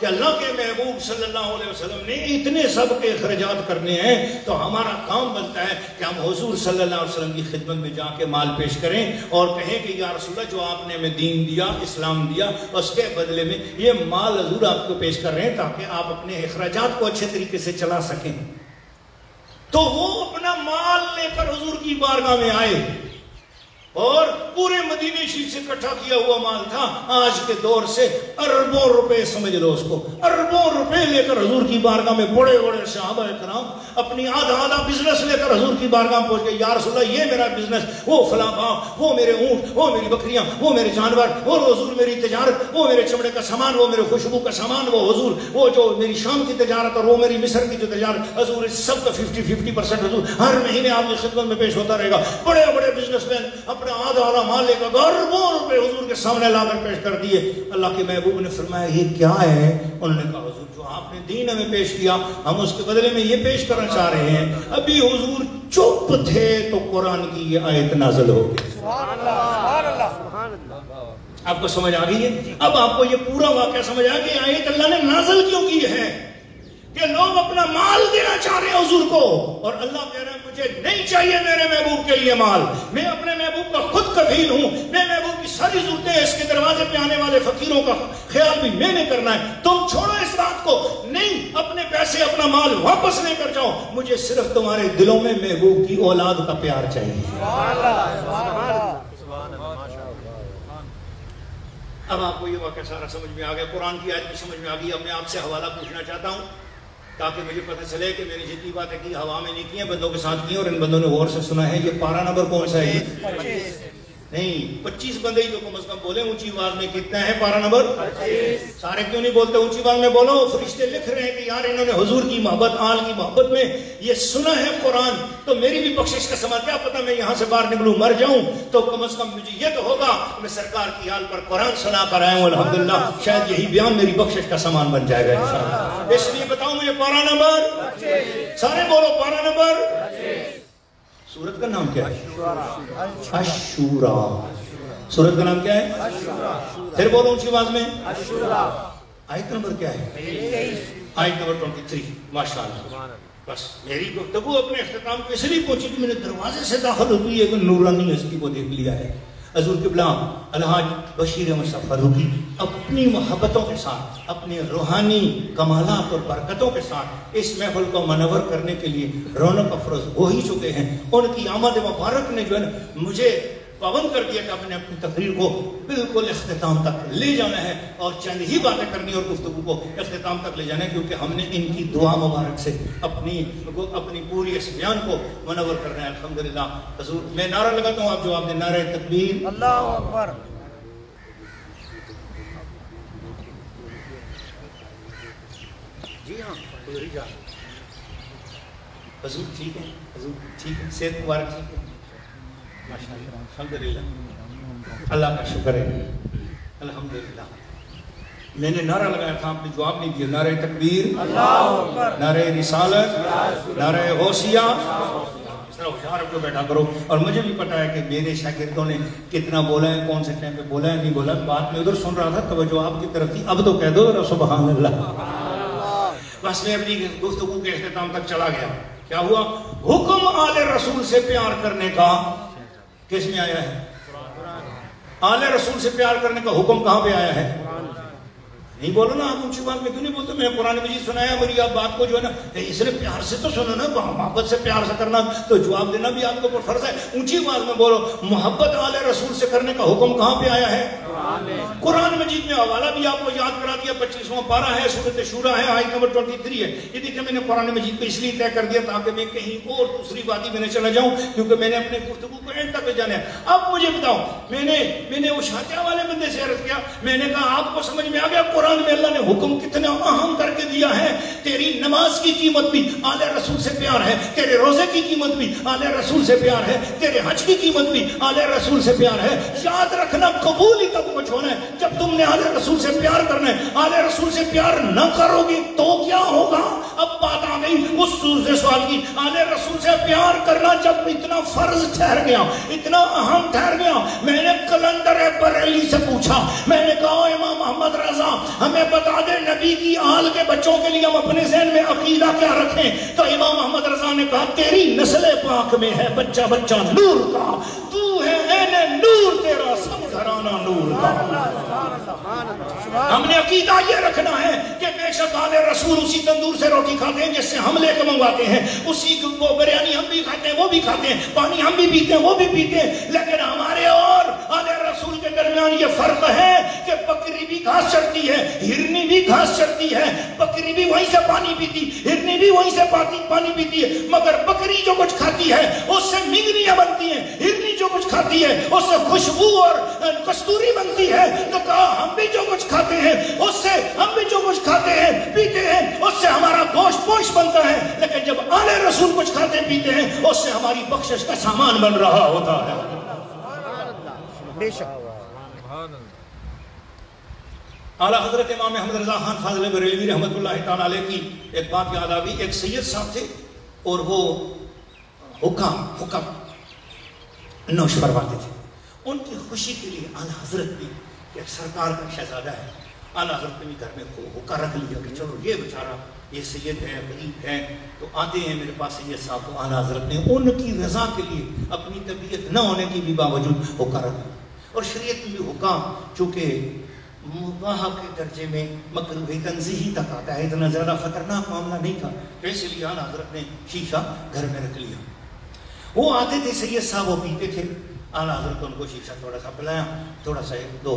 کہ اللہ کے محبوب صلی اللہ علیہ وسلم نے اتنے سب کے اخراجات کرنے ہیں، تو ہمارا کام بنتا ہے کہ ہم حضور صلی اللہ علیہ وسلم کی خدمت میں جا کے مال پیش کریں اور کہیں کہ یا رسول اللہ، جو آپ نے ہمیں دین دیا، اسلام دیا، اس کے بدلے میں یہ مال حضور آپ کو پیش کر رہے ہیں تاکہ آپ اپنے اخراجات کو اچھے طریقے سے چلا سکیں. تو وہ اپنا مال لے کر حضور کی بارگاہ میں آئے، اور پورے مدینے شریف سے اکٹھا کیا ہوا مال تھا. آج کے دور سے اربوں روپے سمجھ لو اس کو، اربوں روپے لے کر حضور کی بارگاہ میں بڑے بڑے صحابہ کرام اپنی آدھا بزنس لے کر حضور کی بارگاہ میں پہنچ گئے. یا رسول اللہ، یہ میرا بزنس، وہ فلاں باغ، وہ میرے اونٹ، وہ میری بکریاں، وہ میرے جانور، وہ حضور میری تجارت، وہ میرے چمڑے کا سامان، وہ میرے خوشبو کا سامان، وہ حضور وہ جو میری شام کی تجارت اور وہ میری مصر کی جو تجارت، حضور اس سب کا 50% حضور ہر مہینے آپ کی خدمت میں پیش ہوتا رہے گا. بڑے بڑے بزنس مین اپنا آدھا مال لے کر اربوں روپے حضور کے سامنے لا کر پیش کر دیے. اللہ کے محبوب نے فرمایا یہ کیا ہے؟ انہوں نے کہا حضور جو آپ نے دین ہمیں پیش کیا ہم اس کے بدلے میں یہ پیش کرنا چاہ رہے ہیں. ابھی حضور چپ تھے تو قرآن کی یہ آیت نازل ہو گئی. سبحان اللہ. آپ کو سمجھ آ گئی ہے؟ اب آپ کو یہ پورا واقعہ سمجھ آیا کہ آیت اللہ نے نازل کیوں کی ہے کہ لوگ اپنا مال دینا چاہ رہے ہیں حضور کو، اور اللہ کہہ رہے ہیں مجھے نہیں چاہیے میرے محبوب کے لیے مال، میں اپنے محبوب کا خود کفیل ہوں، میں محبوب کی ساری ضرورتیں، اس کے دروازے پہ آنے والے فقیروں کا خیال بھی میں نے کرنا ہے. تم چھوڑو اس بات کو، نہیں اپنے پیسے اپنا مال واپس لے کر جاؤ، مجھے صرف تمہارے دلوں میں محبوب کی اولاد کا پیار چاہیے. اب آپ کو یہ واقعہ سارا سمجھ میں آ گیا، قرآن کی آیت بھی سمجھ میں آ گئی. اب میں آپ سے حوالہ پوچھنا چاہتا ہوں تاکہ مجھے پتہ چلے کہ میری جتنی باتیں کی ہوا میں نہیں کی ہیں، بندوں کے ساتھ کی ہیں اور ان بندوں نے غور سے سنا ہے. یہ پارہ نمبر کون سا ہے؟ نہیں 25 بندے ہی تو کم از کم بولے اونچی آواز میں. کتنا ہے پارہ نمبر 25. سارے کیوں نہیں بولتے اونچی آواز میں بولو. فرشتے لکھ رہے ہیں کہ یار انہوں نے حضور کی محبت آل کی محبت میں یہ سنا ہے قرآن تو میری بھی بخشش کا سامان. کیا پتہ میں یہاں سے باہر نکلوں مر جاؤں تو کم از کم مجھے یہ تو ہوگا میں سرکار کی حال پر قرآن سنا کر آیا ہوں الحمدللہ. شاید یہی بیان میری بخشش کا سامان بن جائے گا انشاءاللہ. اس لیے بتاؤں مجھے پارہ نمبر 25. سارے بولو پارہ نمبر 25. سورت کا نام کیا ہے؟ عاشورا. سورت کا نام کیا ہے؟ پھر بولو اونچی آواز میں. آیت نمبر کیا ہے؟ آیت نمبر 23. ماشاءاللہ. بس میری گفتگو اپنے اختتام کو اس لیے پہنچی کہ میں نے دروازے سے داخل ہوتی ہے کہ نورانی ہستی کو دیکھ لیا ہے. حضور قبلہ الحاج بشیر احمد صاحب فاروقی اپنی محبتوں کے ساتھ اپنے روحانی کمالات اور برکتوں کے ساتھ اس محفل کو منور کرنے کے لیے رونق افروز ہو ہی چکے ہیں. ان کی آمد مبارک نے جو ہے مجھے پابند کر دیا کہ آپ نے اپنی تقریر کو بالکل اختتام تک لے جانا ہے اور چند ہی باتیں کرنی اور گفتگو کو اختتام تک لے جانا ہے کیونکہ ہم نے ان کی دعا مبارک سے اپنی پوری اس بیان کو منور کرنا ہے. الحمدللہ. حضور میں نعرہ لگاتا ہوں آپ جواب دیں. نعرہ تکبیر. اللہ اکبر. جی ہاں حضور ٹھیک ہے. حضور ٹھیک ہے. صحت مبارک ٹھیک ہے. الحمدللہ. اللہ کا شکر ہے. الحمدللہ. میں نے نعرہ لگایا تھا آپ نے جواب نہیں دیا. نعرہ تکبیر. اللہ اکبر. نعرہ رسالت. نعرہ غوثیہ. اس طرح ہوشیار ہو کے بیٹھا کرو. اور مجھے بھی پتا ہے کہ میرے شاگردوں نے کتنا بولا ہے کون سے ٹائم پہ بولا ہے نہیں بولا. بات میں ادھر سن رہا تھا توجہ آپ کی طرف تھی. اب تو کہہ دو ذرا سبحان اللہ. بس میں اپنی گفتگو کے اختتام تک چلا گیا. کیا ہوا؟ حکم آل رسول سے پیار کرنے کا کس میں آیا ہے؟ آل رسول سے پیار کرنے کا حکم کہاں پہ آیا ہے؟ نہیں بولو نا آپ اونچی بات میں کیوں نہیں بولتے؟ میں قرآن مجید سنایا میری آپ بات کو جو ہے نا اس نے پیار سے تو سنو نا. محبت سے پیار سے کرنا تو جواب دینا بھی آپ کو فرض ہے. اونچی بات میں بولو. محبت آل رسول سے کرنے کا حکم کہاں پہ آیا ہے؟ قرآن مجید میں حوالہ بھی آپ کو یاد کرا دیا. 25واں پارہ ہے سورۃ شورى ہے آیت نمبر 23 ہے. یہ دیکھیں میں نے قرآن مجید کو اس لیے طے کر دیا تاکہ میں کہیں اور دوسری بات ہی میں نے چلا جاؤں کیونکہ میں نے اپنے گفتگو کو اینڈ تک جانا ہے. اب مجھے بتاؤ میں نے وہ شاہجہاں والے بندے سے عرض کیا. میں نے کہا آپ کو سمجھ میں آ گیا قرآن میں اللہ نے حکم کتنا اہم کر کے دیا ہے. تیری نماز کی قیمت بھی آل رسول سے پیار ہے. تیرے روزے کی قیمت بھی آل رسول سے پیار ہے. تیرے حج کی قیمت بھی آل رسول سے پیار ہے. یاد رکھنا قبول ہی تب کچھ ہونا ہے جب تم نے آل رسول سے پیار کرنا ہے. آل رسول سے پیار نہ کرو گے تو کیا ہوگا؟ اب بات آ گئی اس سے سوال کی. آل رسول سے پیار کرنا جب اتنا فرض ٹھہر گیا اتنا اہم ٹھہر گیا میں نے کلندر بریلی سے پوچھا. میں نے کہا امام محمد رضا ہمیں بتا دے نبی کی آل کے بچوں کے لیے ہم اپنے ذہن میں عقیدہ کیا رکھیں؟ تو امام محمد رضا نے کہا تیری نسل پاک میں ہے بچہ بچہ نور کا. تو ہے عین نور تیرا سب گھرانہ نور کا. ہم نے عقیدہ یہ رکھنا ہے کہ بے شک آل رسول اسی تندور سے روٹی کھاتے ہیں جس سے ہم لے کے منگواتے ہیں. اسی کو بریانی ہم بھی کھاتے ہیں وہ بھی کھاتے ہیں. پانی ہم بھی پیتے ہیں وہ بھی پیتے ہیں. لیکن ہمارے اور آل رسول کے درمیان یہ فرق ہے کہ بکری بھی گھاس چرتی ہے ہرنی بھی گھاس چرتی ہے. بکری بھی وہیں سے پانی پیتی ہرنی بھی وہیں سے پانی پیتی ہے. مگر بکری جو کچھ کھاتی ہے اس سے مگنیاں بنتی ہیں. ہرنی جو کچھ کھاتی ہے اس سے خوشبو اور کستوری بنتی ہے. تو کہا ہم بھی جو کچھ کھاتے ہیں اس سے ہم بھی جو کچھ کھاتے ہیں پیتے ہیں اس سے ہمارا گوشت پوشت بنتا ہے. لیکن جب آل رسول کچھ کھاتے پیتے ہیں اس سے ہماری بخشش کا سامان بن رہا ہوتا ہے. بے شک. اعلیٰ حضرت امام احمد رضا خان فاضل بریلوی رحمۃ اللہ تعالیٰ علیہ کی ایک بات یاد آئی. ایک سید صاحب تھے اور وہ حکم نوش فرماتے تھے. ان کی خوشی کے لیے اعلیٰ حضرت بھی ایک سرکار کا شہزادہ ہے. اعلیٰ حضرت نے بھی گھر میں حکم رکھ لیا کہ چلو یہ بیچارہ یہ سید ہے غریب ہے تو آتے ہیں میرے پاس سید صاحب. تو اعلیٰ حضرت نے ان کی رضا کے لیے اپنی طبیعت نہ ہونے کی بھی باوجود حکم رکھ. اور شریعت میں بھی حکم چونکہ مباح کے درجے میں مکروہ تنزیہی تک آتا ہے اتنا زیادہ خطرناک معاملہ نہیں تھا. اس لیے اعلیٰ حضرت نے شیشہ گھر میں رکھ لیا. وہ آتے تھے سید صاحب وہ پیتے تھے. اعلیٰ حضرت ان کو شیشہ تھوڑا سا پلایا تھوڑا سا ایک دو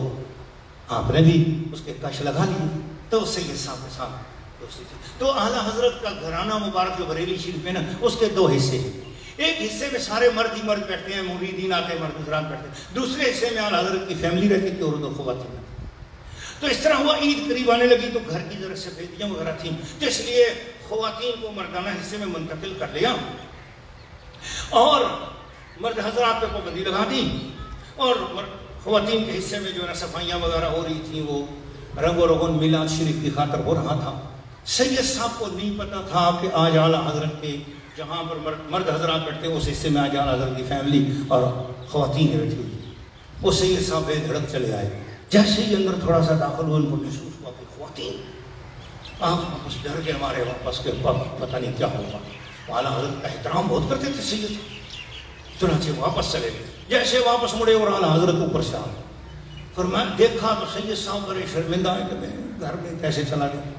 آپ نے بھی اس کے کش لگا لی تو سید صاحب کے ساتھ دوستی تھی. تو اعلیٰ حضرت کا گھرانہ مبارک جو بریلی شریف میں نا اس کے دو حصے ہیں. ایک حصے میں سارے مرد ہی مرد بیٹھتے ہیں، مریدین آتے ہیں، مرد حضرات بیٹھتے ہیں، دوسرے حصے میں اعلیٰ حضرت کی فیملی رہتی تھی اور دو خواتین. تو اس طرح ہوا، عید قریب آنے لگی تو گھر کی ذرا سفیدیاں وغیرہ تھیں، تو اس لیے خواتین کو مردانہ حصے میں منتقل کر لیا اور مرد حضرات پہ پابندی لگا دی، اور خواتین کے حصے میں جو ہے نا صفائیاں وغیرہ ہو رہی تھیں، وہ رنگ و رغن میلاد شریف کی خاطر ہو رہا تھا. سید صاحب کو نہیں پتا تھا کہ آج اعلیٰ حضرت کے جہاں پر مرد حضرات بیٹھتے ہیں اس حصے میں آج اعلیٰ حضرت کی فیملی اور خواتین بیٹھی ہوئی. وہ سید صاحب بے دھڑک چلے آئے. جیسے ہی اندر تھوڑا سا داخل ہوئے ان کو محسوس ہوا کہ خواتین آپ واپس ڈر کے ہمارے واپس کے پتہ نہیں کیا ہوگا. اعلیٰ حضرت کا احترام بہت کرتے تھے سید، چنانچہ واپس چلے گئے. جیسے واپس مڑے اور اعلیٰ حضرت اوپر سے آئے، فرمایا دیکھا تو سید صاحب بڑے شرمندہ ہے کہ میں گھر میں کیسے چلا گیا.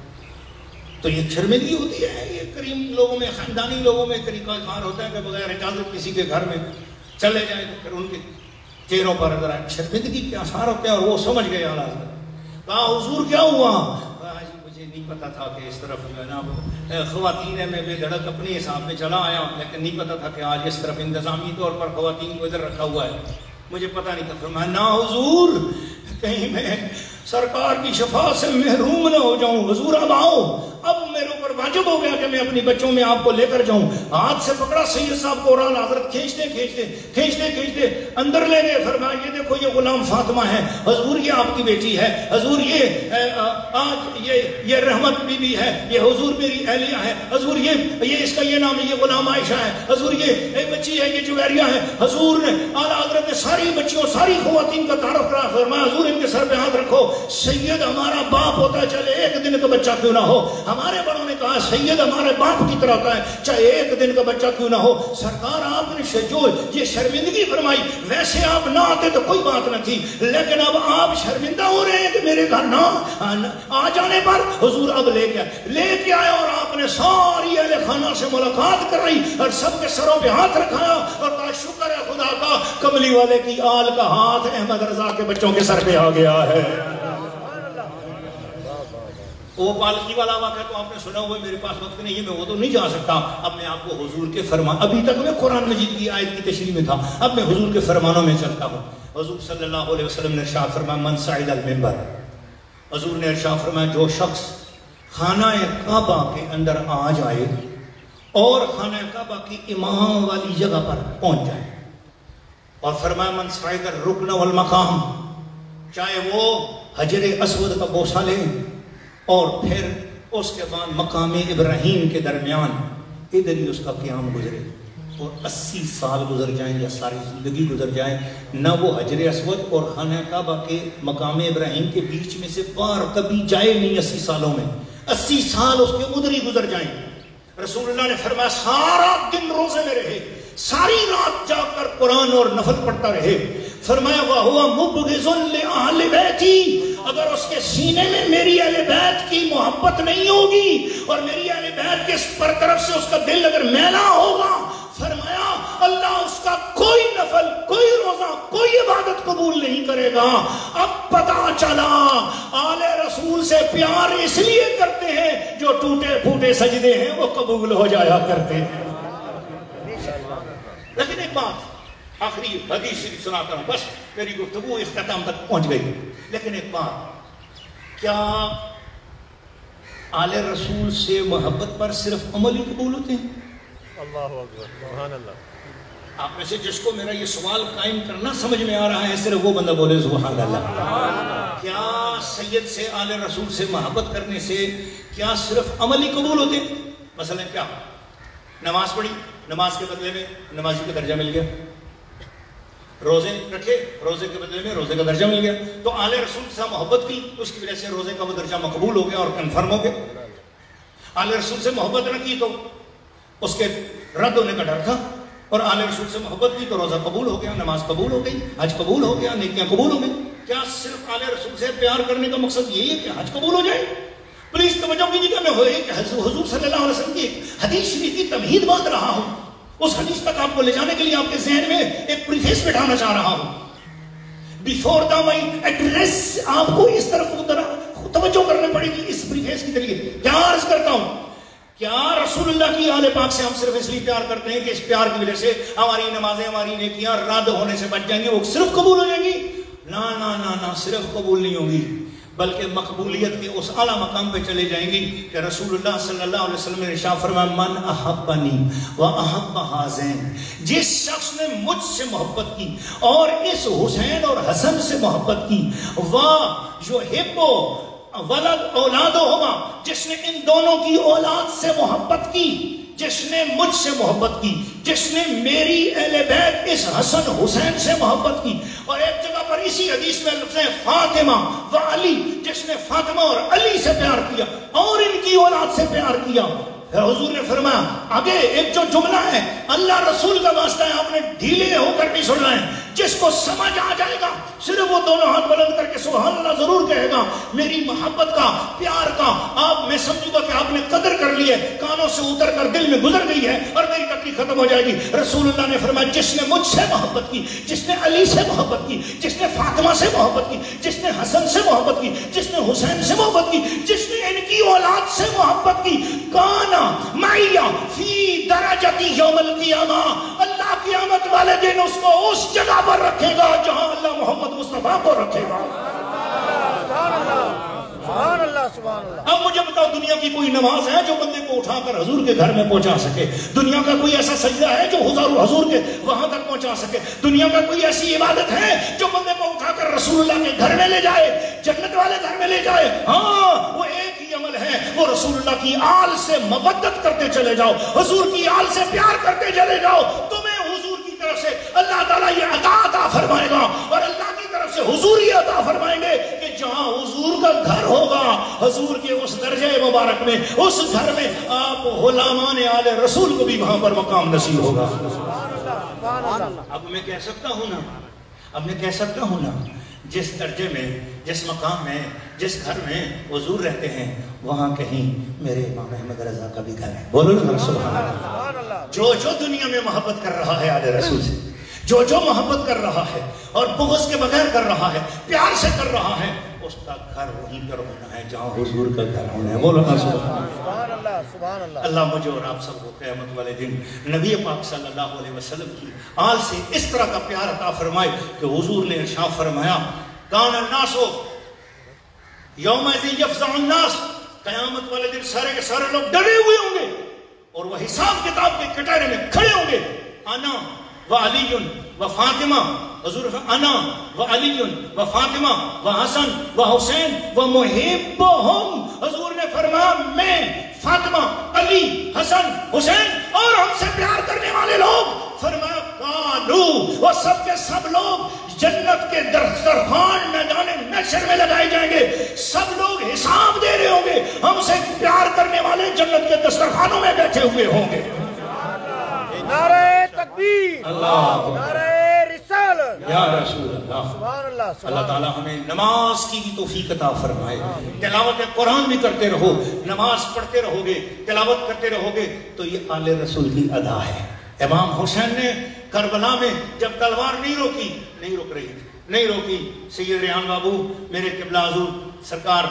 تو یہ شرمندگی ہوتی ہے، یہ کریم لوگوں میں، خاندانی لوگوں میں طریقہ کار ہوتا ہے کہ بغیر اجازت کسی کے گھر میں چلے جائے تو پھر ان کے چہروں پر ذرا شرمندگی کے آثار ہوتے ہیں. اور وہ سمجھ گئے اعلیٰ حضرت. کہا حضور کیا ہوا؟ کہا جی مجھے نہیں پتا تھا کہ اس طرف جو ہے نا خواتین ہے، میں بے دھڑک اپنے حساب میں چلا آیا، لیکن نہیں پتا تھا کہ آج اس طرف انتظامی طور پر خواتین کو ادھر رکھا ہوا ہے، مجھے پتا نہیں تھا. فرمایا نا حضور کہیں میں سرکار کی شفاعت سے محروم نہ ہو جاؤں. حضور اب آؤ، اب میرے اوپر واجب ہو گیا کہ میں اپنی بچوں میں آپ کو لے کر جاؤں. ہاتھ سے پکڑا سید صاحب کو اور اعلیٰ حضرت کھینچتے اندر لے گئے. فرمایا یہ دیکھو یہ غلام فاطمہ ہے، حضور یہ آپ کی بیٹی ہے، حضور یہ آج یہ رحمت بی بی ہے، یہ حضور میری اہلیہ ہے، حضور یہ اس کا یہ نام ہے، یہ غلام عائشہ ہے، حضور یہ ایک بچی ہے، یہ جویریہ ہے. حضور نے اعلیٰ حضرت نے ساری بچیوں ساری خواتین کا تعارف کرا. فرمایا حضور ان کے سر پہ ہاتھ رکھو. سید ہمارا باپ ہوتا ہے چاہے ایک دن کا بچہ کیوں نہ ہو. ہمارے بڑوں نے کہا سید ہمارے باپ کی طرح ہوتا ہے چاہے ایک دن کا بچہ کیوں نہ ہو. سرکار آپ نے جو یہ شرمندگی فرمائی، ویسے آپ نہ آتے تو کوئی بات نہ تھی، لیکن اب آپ شرمندہ ہو رہے ہیں کہ میرے گھر نہ آ جانے پر. حضور اب لے کے آئے اور آپ نے ساری اہل خانہ سے ملاقات کرائی اور سب کے سروں پہ ہاتھ رکھایا اور کہا شکر ہے خدا کا، کملی والے کی آل کا ہاتھ احمد رضا کے بچوں کے سر پہ آ گیا ہے. وہ پالکی والا واقعہ تو آپ نے سنا ہوا ہے، میرے پاس وقت نہیں ہے، میں وہ تو نہیں جا سکتا. اب میں آپ کو حضور کے فرمان، ابھی تک میں قرآن مجید کی آیت کی تشریح میں تھا، اب میں حضور کے فرمانوں میں چلتا ہوں. حضور صلی اللہ علیہ وسلم نے ارشاد فرمایا من صعد المنبر، حضور نے ارشاد فرمایا جو شخص خانہ کعبہ کے اندر آ جائے اور خانہ کعبہ کی امام والی جگہ پر پہنچ جائے، اور فرمایا من صعد الرکن والمقام، چاہے وہ حجر اسود کا بوسہ لیں اور پھر اس کے بعد مقام ابراہیم کے درمیان ادھر ہی اس کا قیام گزرے، اور 80 سال گزر جائیں یا ساری زندگی گزر جائیں، نہ وہ حجر اسود اور خانہ کعبہ کے مقام ابراہیم کے بیچ میں سے پار کبھی جائے نہیں. 80 سالوں میں 80 سال اس کے ادھر ہی گزر جائیں. رسول اللہ نے فرمایا سارا دن روزے میں رہے، ساری رات جا کر قرآن اور نفل پڑھتا رہے. فرمایا وَهُوَ مُبْغِضٌ لِأَهْلِ بَيْتِي، اگر اس کے سینے میں میری اہل بیت کی محبت نہیں ہوگی اور میری اہل بیت کے پر طرف سے اس کا دل اگر میلا ہوگا، فرمایا اللہ اس کا کوئی نفل، کوئی روزہ، کوئی عبادت قبول نہیں کرے گا. اب پتہ چلا آل رسول سے پیار اس لیے کرتے ہیں جو ٹوٹے پھوٹے سجدے ہیں وہ قبول ہو جایا کرتے ہیں. لیکن ایک بات آخری حدیث شریف سناتا ہوں، بس میری گفتگو اختتام تک پہنچ گئی. لیکن ایک بات، کیا آل رسول سے محبت پر صرف عمل ہی قبول ہوتے ہیں؟ اللہ اکبر، سبحان اللہ. آپ میں سے جس کو میرا یہ سوال قائم کرنا سمجھ میں آ رہا ہے صرف وہ بندہ بولے سبحان اللہ. کیا سید سے آل رسول سے محبت کرنے سے کیا صرف عمل ہی قبول ہوتے ہیں؟ مثلا کیا نماز پڑھی، نماز کے بدلے میں نمازی کا درجہ مل گیا، روزے رکھے، روزے کے بدلے میں روزے کا درجہ مل گیا، تو آل رسول سے محبت کی اس کی وجہ سے روزے کا وہ درجہ مقبول ہو گیا اور کنفرم ہو گیا. آل رسول سے محبت نہ کی تو اس کے رد ہونے کا ڈر تھا، اور آل رسول سے محبت کی تو روزہ قبول ہو گیا، نماز قبول ہو گئی، حج قبول ہو گیا، نیکیاں قبول ہو گئی. کیا صرف آل رسول سے پیار کرنے کا مقصد یہی ہے کہ حج قبول ہو جائے؟ پلیز توجہ کیجیے کہ میں حضور صلی اللہ علیہ وسلم کی حدیث شریف کی تمہید باندھ رہا ہوں. اس حدیث تک آپ کو لے جانے کے لیے آپ کے ذہن میں ایک پریفیس بٹھانا چاہ رہا ہوں. بیفور دا مائی ایڈریس آپ کو اس طرف توجہ کرنے پڑے گی اس پریفیس کی طریقے. کیا عرض کرتا ہوں کیا رسول اللہ کی آل پاک سے ہم صرف اس لیے پیار کرتے ہیں کہ اس پیار کی وجہ سے ہماری نمازیں ہماری نیکیاں رد ہونے سے بچ جائیں گی، وہ صرف قبول ہو جائیں گی؟ نا نا نا نا، صرف قبول نہیں ہوگی بلکہ مقبولیت کے اس اعلیٰ مقام پہ چلے جائیں گی کہ رسول اللہ صلی اللہ علیہ وسلم نے ارشاد فرمایا من احبنی و احب ہذین، جس شخص نے مجھ سے محبت کی اور اس حسین اور حسن سے محبت کی، وَيُحِبُّ ولد اولادو ہوگا، جس نے ان دونوں کی اولاد سے محبت کی، جس نے مجھ سے محبت کی، جس نے میری اہل بیت اس حسن حسین سے محبت کی۔ اور ایک جگہ پر اسی حدیث میں لفظ فاطمہ و علی، جس نے فاطمہ اور علی سے پیار کیا اور ان کی اولاد سے پیار کیا۔ پھر حضور نے فرمایا آگے ایک جو جملہ ہے اللہ رسول کا واسطہ ہے، آپ نے ڈھیلے ہو کر نہیں سن رہے ہیں، جس کو سمجھ آ جائے گا صرف وہ دونوں ہاتھ بلند کر کے سبحان اللہ ضرور کہے گا۔ میری محبت کا، پیار کا آپ، میں سمجھوں گا کہ آپ نے قدر کر لی ہے، کانوں سے اتر کر دل میں گزر گئی ہے اور میری تکلیف ختم ہو جائے گی۔ رسول اللہ نے فرمایا جس نے مجھ سے محبت کی، جس نے علی سے محبت کی، جس نے فاطمہ سے محبت کی، جس نے حسن سے محبت کی، جس نے حسین سے محبت کی، جس نے ان کی اولاد سے محبت کی، کانا معیہ فی درجتی یوم القیامہ، اللہ قیامت والے دن اس کو اس جگہ پر رکھے گا جہاں اللہ محمد مصطفیٰ کو رکھے گا۔ سبحان اللہ سبحان اللہ۔ اب مجھے بتاؤ دنیا کی کوئی نماز ہے جو بندے کو اٹھا کر حضور کے گھر میں پہنچا سکے؟ دنیا کا کوئی ایسا سجدہ ہے جو حضور کے وہاں تک پہنچا سکے؟ دنیا کا کوئی ایسی عبادت ہے جو بندے کو اٹھا کر رسول اللہ کے گھر میں لے جائے، جنت والے گھر میں لے جائے؟ ہاں، وہ ایک ہی عمل ہے، وہ رسول اللہ کی آل سے مودت کرتے چلے جاؤ، حضور کی آل سے پیار کرتے چلے جاؤ، تمہیں حضور کی طرف سے اللہ تعالیٰ یہ عطا فرمائے گا، اور اللہ کی طرف سے حضور یہ عطا فرمائیں گے کہ جہاں حضور کا گھر ہوگا، حضور کے اس درجہ مبارک میں، اس گھر میں آپ غلامان آل رسول کو بھی وہاں پر مقام نصیب ہوگا۔ اب میں کہہ سکتا ہوں نا جس درجے میں، جس مقام میں، جس گھر میں حضور رہتے ہیں وہاں کہیں میرے امام احمد رضا کا بھی گھر ہے۔ بولو نا سبحان اللہ۔ جو دنیا میں محبت کر رہا ہے آل رسول سے، جو محبت کر رہا ہے اور بغض کے بغیر کر رہا ہے، پیار سے کر رہا ہے، اس کا گھر وہیں پر ہونا ہے جہاں حضور کا گھر ہونا ہے۔ بولو نا سبحان اللہ۔ سبحان اللہ۔ اللہ مجھے اور آپ سب کو قیامت والے دن نبی پاک صلی اللہ علیہ وسلم کی آل سے اس طرح کا پیار عطا فرمائے کہ حضور نے ارشاد فرمایا کان الناس یومئذ یفزع الناس، قیامت والے دن سارے کے سارے لوگ ڈرے ہوئے ہوں گے اور وہ حساب کتاب کے کٹہرے میں کھڑے ہوں گے۔ انا وعلی وفاطمہ، حضور انا وعلی وفاطمہ وحسن وحسین ومحبہم، حضور نے فرمایا میں، فاطمہ، علی، حسن، حسین اور ہم سے پیار کرنے والے لوگ، فرمایا کانو، وہ سب کے سب لوگ جنت کے دسترخوان میدان محشر میں لگائے جائیں گے، سب لوگ حساب دے رہے ہوں گے، ہم سے پیار کرنے والے جنت کے دسترخوانوں میں بیٹھے ہوئے ہوں گے۔ نعرہ تکبیر، اللہ، نعرہ رسالت، یا رسول اللہ۔ سبحان اللہ۔ اللہ تعالیٰ ہمیں نماز کی بھی توفیق عطا فرمائے، تلاوت قرآن بھی کرتے رہو، نماز پڑھتے رہو گے، تلاوت کرتے رہو گے تو یہ آل رسول کی ادا ہے۔ امام حسین نے کربلا میں جب تلوار نہیں روکی، سید ریحان بابو میرے قبلہ حضور سرکار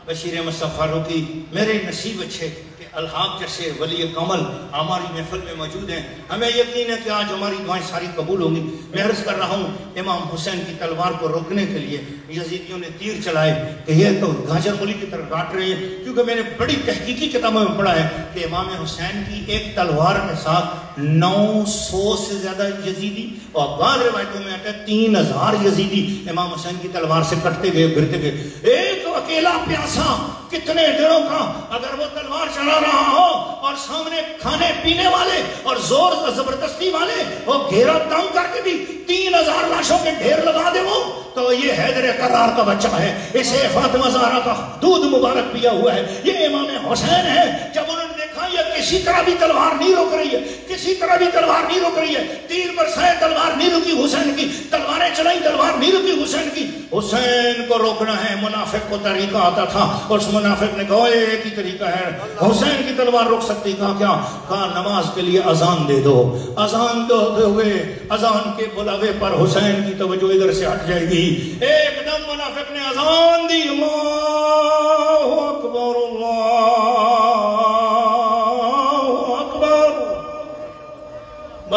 بشیر مصطفیٰ فاروقی، میرے نصیب اچھے کہ الحاق جیسے ولی کامل ہماری محفل میں موجود ہیں، ہمیں یقین ہے کہ آج ہماری دعائیں ساری قبول ہوں گی۔ میں عرض کر رہا ہوں امام حسین کی تلوار کو روکنے کے لیے یزیدیوں نے تیر چلائے کہ یہ تو گاجر مولی کی طرف کاٹ رہے ہیں، کیونکہ میں نے بڑی تحقیقی کتابوں میں پڑھا ہے کہ امام حسین کی ایک تلوار کے ساتھ 900 سے زیادہ یزیدی اور بعض روایتوں میں آتا ہے 3000 یزیدی امام حسین کی تلوار سے کٹتے گئے، گرتے گئے۔ ایک اکیلا پیاسا کتنے دنوں کا اگر وہ تلوار چلا رہا ہو اور سامنے کھانے پینے والے اور زور زبردستی والے وہ گھیرا تنگ کر کے بھی 3000 لاشوں کے ڈھیر لگا دے وہ، تو یہ حیدر کرار کا بچہ ہے، اسے فاطمہ زہرا کا دودھ مبارک پیا ہوا ہے، یہ امام حسین ہے۔ جب انہوں نے دیکھا یہ کسی طرح بھی تلوار نہیں روک رہی ہے، کسی طرح بھی تلوار نہیں روک رہی ہے، تیر برسائے تلوار نہیں رکی حسین کی، تلواریں چلائیں تلوار نہیں رکی حسین کی، حسین کو روکنا ہے۔ منافق کو طریقہ آتا تھا اور اس منافق نے کہا ایک ہی طریقہ ہے، حسین کی تلوار روک سکتی، کہا نماز کے لیے اذان دے دو، اذان دے ہوئے اذان کے بلاوے پر حسین کی توجہ ادھر سے ہٹ جائے گی۔ ایک دم منافق نے اذان دی، اللہ اکبر اللہ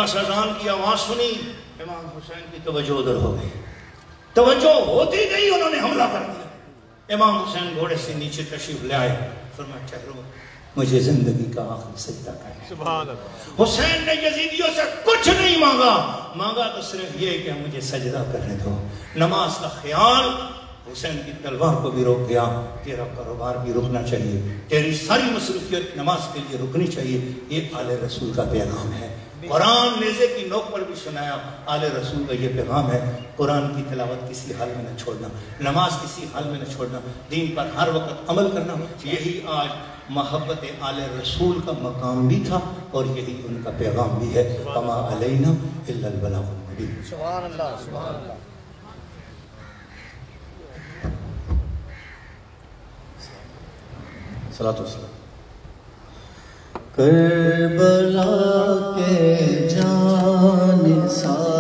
بس اذان کی آواز سنی، امام حسین کی توجہ ادھر ہو گئی، توجہ ہوتی گئی، انہوں نے حملہ کر دیا۔ امام حسین گھوڑے سے نیچے تشریف لے آئے، فرمایا ٹھہرو، مجھے زندگی کا آخری سجدہ کرنا۔ سبحان اللہ۔ حسین نے یزیدیوں سے کچھ نہیں مانگا تو صرف یہ کہ مجھے سجدہ کرنے دو۔ نماز کا خیال حسین کی تلوار کو بھی روک گیا، تیرا کاروبار بھی رکنا چاہیے، تیری ساری مصروفیت نماز کے لیے رکنی چاہیے۔ یہ آل رسول کا پیغام ہے۔ قرآن نیزے کی نوک پر بھی سنایا، آل رسول کا یہ پیغام ہے، قرآن کی تلاوت کسی حال میں نہ چھوڑنا، نماز کسی حال میں نہ چھوڑنا، دین پر ہر وقت عمل کرنا۔ یہی آج محبت آل رسول کا مقام بھی تھا اور یہی ان کا پیغام بھی ہے۔ وما علینا الا البلاغ المبین۔ سبحان اللہ، سبحان اللہ۔ صلاۃ والسلام۔ کربلا کے جان سا